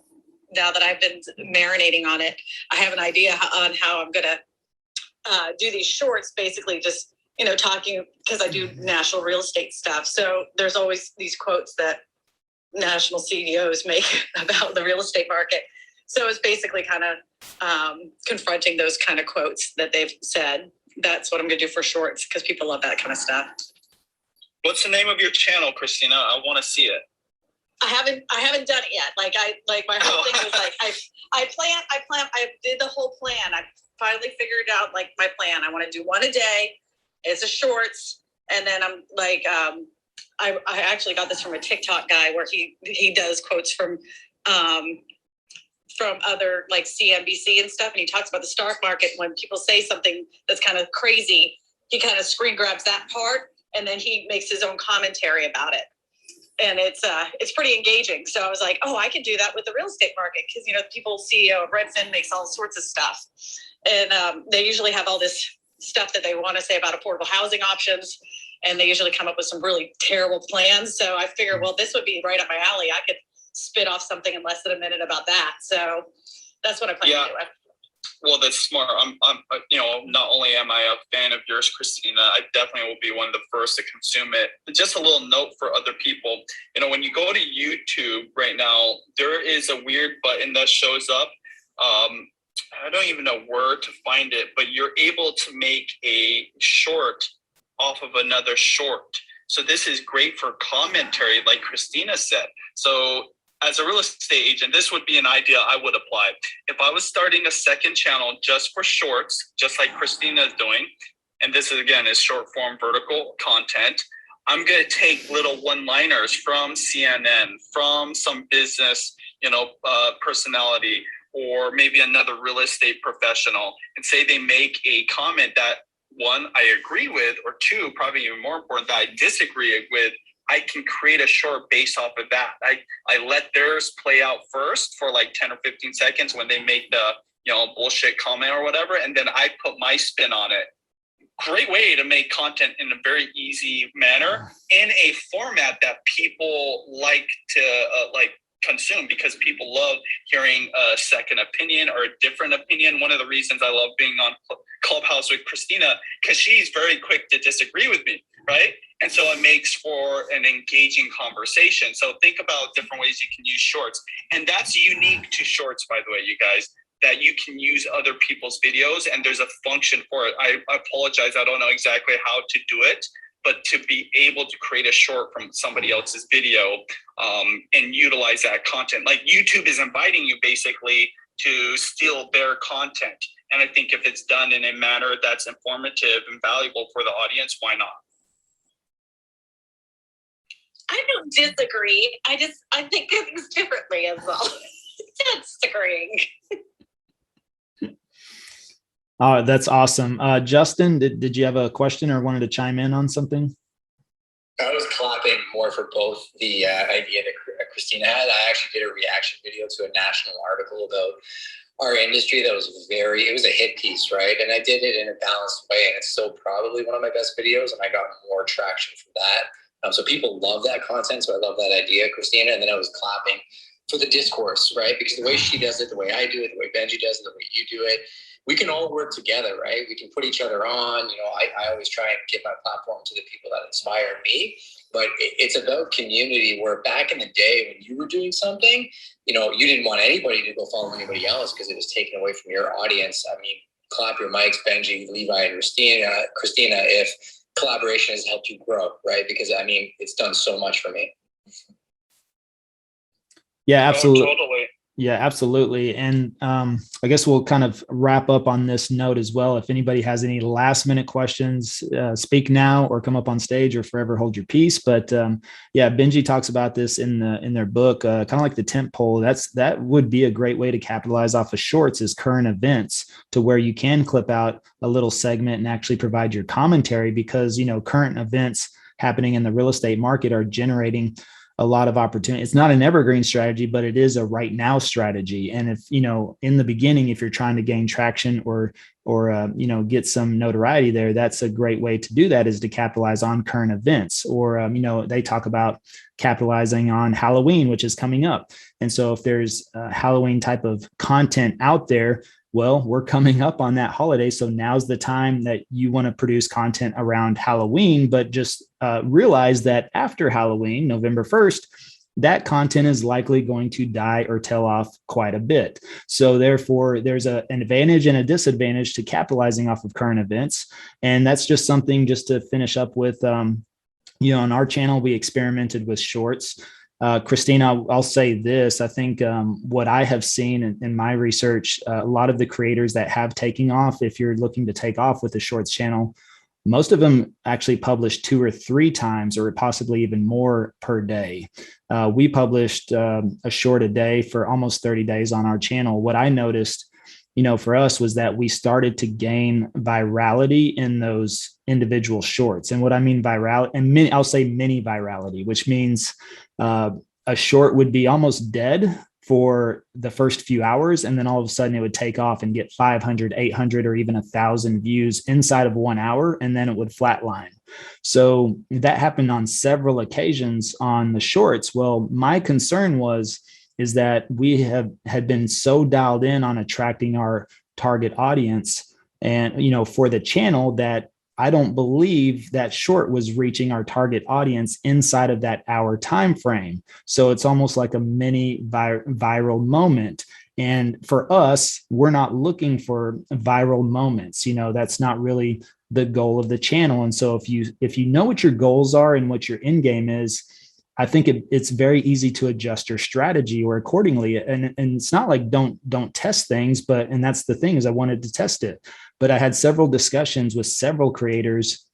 now that I've been marinating on it, I have an idea on how I'm going to do these shorts, basically just, you know, talking, because I do national real estate stuff. So there's always these quotes that national CEOs make about the real estate market. So it's basically kind of confronting those kind of quotes that they've said. That's what I'm going to do for shorts, because people love that kind of stuff. What's the name of your channel, Christina? I want to see it. I haven't done it yet. Like my whole thing was like, I did the whole plan. I finally figured out like my plan. I want to do one a day. It's a shorts. And then I'm like, I actually got this from a TikTok guy where he does quotes from other like CNBC and stuff. And he talks about the stock market. When people say something that's kind of crazy, he kind of screen grabs that part and then he makes his own commentary about it. And it's pretty engaging. So I was like, oh, I could do that with the real estate market. Cause you know, CEO of Redfin makes all sorts of stuff. And they usually have all this stuff that they want to say about affordable housing options. And they usually come up with some really terrible plans. So I figured, well, this would be right up my alley. I could spit off something in less than a minute about that. So that's what I plan to do. Well, that's smart. I'm, you know, not only am I a fan of yours, Christina, I definitely will be one of the first to consume it. But just a little note for other people. You know, when you go to YouTube right now, there is a weird button that shows up. I don't even know where to find it, but you're able to make a short off of another short. So this is great for commentary, like Christina said. So as a real estate agent, this would be an idea I would apply. If I was starting a second channel just for shorts, just like Christina is doing, and this is, again, is short form vertical content, I'm going to take little one-liners from CNN, from some business, you know, personality, or maybe another real estate professional, and say they make a comment that, one, I agree with, or two, probably even more important, that I disagree with. I can create a short based off of that. I let theirs play out first for like 10 or 15 seconds when they make the, you know, bullshit comment or whatever, and then I put my spin on it. Great way to make content in a very easy manner in a format that people like to consume, because people love hearing a second opinion or a different opinion. One of the reasons I love being on Clubhouse with Christina, because she's very quick to disagree with me, right? And so it makes for an engaging conversation. So think about different ways you can use shorts. And that's unique to shorts, by the way, you guys, that you can use other people's videos, and there's a function for it. I apologize, I don't know exactly how to do it, but to be able to create a short from somebody else's video and utilize that content. Like YouTube is inviting you basically to steal their content. And I think if it's done in a manner that's informative and valuable for the audience, why not? I don't disagree. I think things differently as well. That's disagreeing. Oh, that's awesome. Justin, did you have a question or wanted to chime in on something? I was clapping more for both the idea that Christina had. I actually did a reaction video to a national article about our industry that was it was a hit piece, right? And I did it in a balanced way, and it's still probably one of my best videos, and I got more traction from that. So people love that content, so I love that idea, Christina. And then I was clapping for the discourse, right? Because the way she does it, the way I do it, the way Benji does it, the way you do it, we can all work together, right? We can put each other on. I always try and give my platform to the people that inspire me, but it's about community, where back in the day when you were doing something, you didn't want anybody to go follow anybody else because it was taken away from your audience. I mean, clap your mics, Benji, Levi, and Christina, if collaboration has helped you grow, right? Because I mean, it's done so much for me. Yeah, absolutely. Oh, totally. Yeah, absolutely. And I guess we'll kind of wrap up on this note as well. If anybody has any last minute questions, speak now or come up on stage or forever hold your peace. But yeah, Benji talks about this in their book, kind of like the tent pole. That would be a great way to capitalize off of shorts, is current events, to where you can clip out a little segment and actually provide your commentary, because, current events happening in the real estate market are generating a lot of opportunity. It's not an evergreen strategy, but it is a right now strategy. And if, in the beginning, if you're trying to gain traction or get some notoriety there, that's a great way to do that, is to capitalize on current events. Or, they talk about capitalizing on Halloween, which is coming up. And so if there's Halloween type of content out there, well, we're coming up on that holiday. So now's the time that you want to produce content around Halloween, but just realize that after Halloween, November 1st, that content is likely going to die or tail off quite a bit. So therefore, there's an advantage and a disadvantage to capitalizing off of current events. And that's just something just to finish up with. On our channel, we experimented with shorts. Christina, I'll say this. I think what I have seen in my research, a lot of the creators that have taken off, if you're looking to take off with the shorts channel, most of them actually publish 2 or 3 times, or possibly even more per day. We published a short a day for almost 30 days on our channel. What I noticed, for us, was that we started to gain virality in those individual shorts. And what I mean viral, and I'll say mini virality, which means a short would be almost dead for the first few hours, and then all of a sudden it would take off and get 500, 800, or even 1,000 views inside of 1 hour, and then it would flatline. So that happened on several occasions on the shorts. Well, my concern is that we had been so dialed in on attracting our target audience and, for the channel, that I don't believe that short was reaching our target audience inside of that hour time frame. So it's almost like a mini viral moment. And for us, we're not looking for viral moments. That's not really the goal of the channel. And so if you know what your goals are and what your end game is, I think it's very easy to adjust your strategy or accordingly. And it's not like don't test things, and that's the thing, is I wanted to test it. But I had several discussions with several creators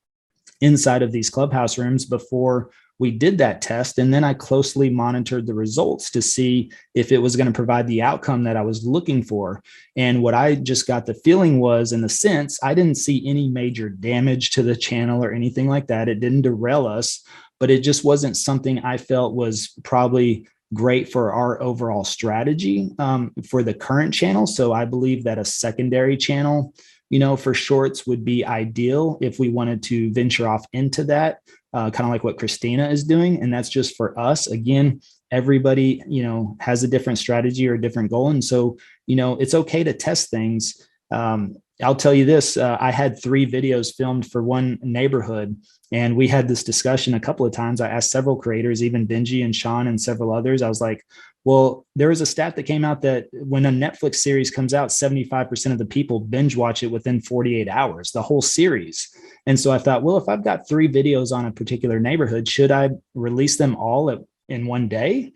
inside of these clubhouse rooms before we did that test. And then I closely monitored the results to see if it was going to provide the outcome that I was looking for. And what I just got the feeling was, in the sense, I didn't see any major damage to the channel or anything like that. It didn't derail us, but it just wasn't something I felt was probably great for our overall strategy for the current channel. So I believe that a secondary channel, for shorts would be ideal if we wanted to venture off into that, kind of like what Christina is doing. And that's just for us. Again, everybody, has a different strategy or a different goal. And so, it's okay to test things. I'll tell you this, I had 3 videos filmed for one neighborhood, and we had this discussion a couple of times. I asked several creators, even Benji and Sean and several others. I was like, well, there was a stat that came out that when a Netflix series comes out, 75% of the people binge watch it within 48 hours, the whole series. And so I thought, well, if I've got 3 videos on a particular neighborhood, should I release them all in one day,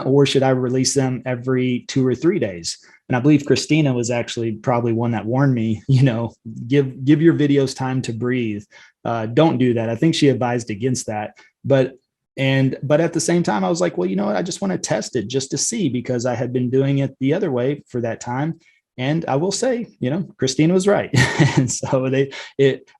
or should I release them every 2 or 3 days? And I believe Christina was actually probably one that warned me, give your videos time to breathe. Don't do that. I think she advised against that. But at the same time, I was like, well, you know what? I just want to test it just to see, because I had been doing it the other way for that time. And I will say, Christina was right. And so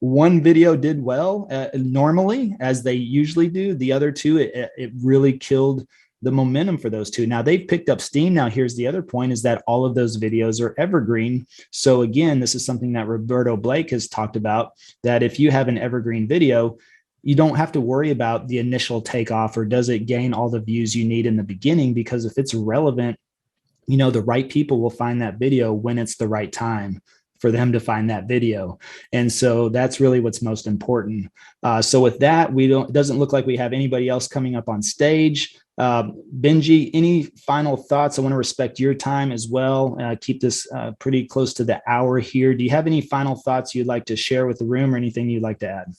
one video did well normally, as they usually do. The other two, it really killed the momentum for those two. Now they've picked up steam. Now here's the other point, is that all of those videos are evergreen. So again, this is something that Roberto Blake has talked about, that if you have an evergreen video, you don't have to worry about the initial takeoff, or does it gain all the views you need in the beginning, because if it's relevant, the right people will find that video when it's the right time for them to find that video. And so that's really what's most important. So with that, it doesn't look like we have anybody else coming up on stage. Benji, any final thoughts? I want to respect your time as well. Keep this pretty close to the hour here. Do you have any final thoughts you'd like to share with the room, or anything you'd like to add?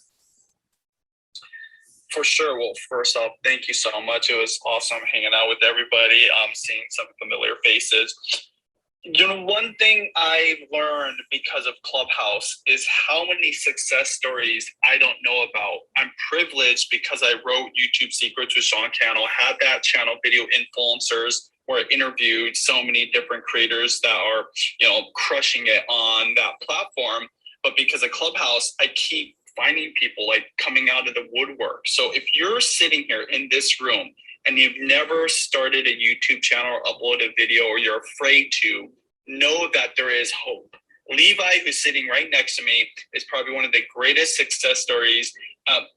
For sure. Well, first off, thank you so much. It was awesome hanging out with everybody, seeing some familiar faces. One thing I've learned because of Clubhouse is how many success stories I don't know about. I'm privileged because I wrote YouTube Secrets with Sean Cannell, had that channel, Video Influencers, where I interviewed so many different creators that are, crushing it on that platform. But because of Clubhouse, I keep finding people like coming out of the woodwork. So if you're sitting here in this room and you've never started a YouTube channel or uploaded a video, or you're afraid to, know that there is hope. Levi, who's sitting right next to me, is probably one of the greatest success stories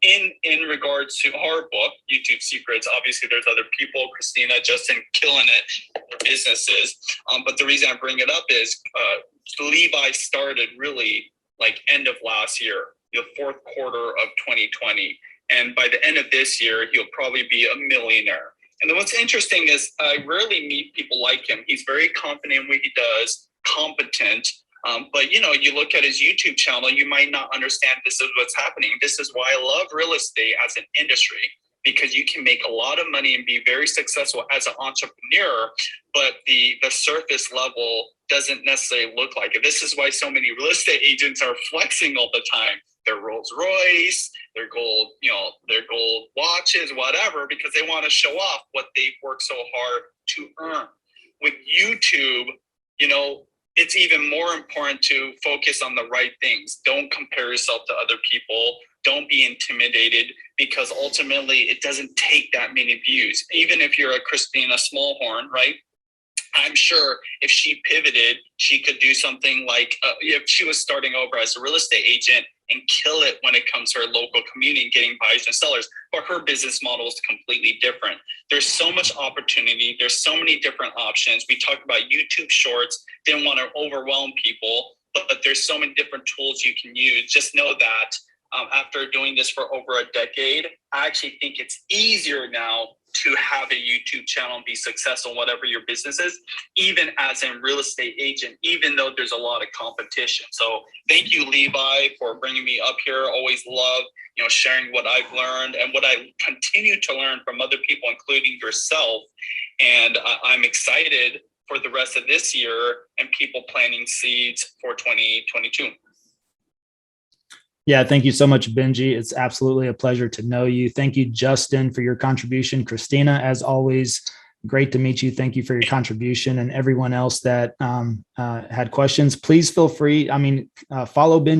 in regards to our book, YouTube Secrets. Obviously, there's other people, Christina, Justin, killing it, businesses. But the reason I bring it up is Levi started really like end of last year, the fourth quarter of 2020. And by the end of this year, he'll probably be a millionaire. And then what's interesting is I rarely meet people like him. He's very confident in what he does, competent. But, you look at his YouTube channel, you might not understand this is what's happening. This is why I love real estate as an industry, because you can make a lot of money and be very successful as an entrepreneur, but the surface level doesn't necessarily look like it. This is why so many real estate agents are flexing all the time. Their Rolls Royce, their gold watches, whatever, because they want to show off what they've worked so hard to earn. With YouTube, it's even more important to focus on the right things. Don't compare yourself to other people. Don't be intimidated, because ultimately it doesn't take that many views. Even if you're a Christina Smallhorn, right? I'm sure if she pivoted, she could do something like if she was starting over as a real estate agent and kill it when it comes to her local community and getting buyers and sellers. But her business model is completely different. There's so much opportunity. There's so many different options. We talked about YouTube Shorts, didn't want to overwhelm people, but there's so many different tools you can use. Just know that after doing this for over a decade, I actually think it's easier now to have a YouTube channel and be successful in whatever your business is, even as a real estate agent, even though there's a lot of competition. So thank you, Levi, for bringing me up here. Always love, sharing what I've learned and what I continue to learn from other people, including yourself. And I'm excited for the rest of this year and people planting seeds for 2022. Yeah, thank you so much, Benji. It's absolutely a pleasure to know you. Thank you, Justin, for your contribution. Christina, as always, great to meet you. Thank you for your contribution, and everyone else that had questions. Please feel free. Follow Benji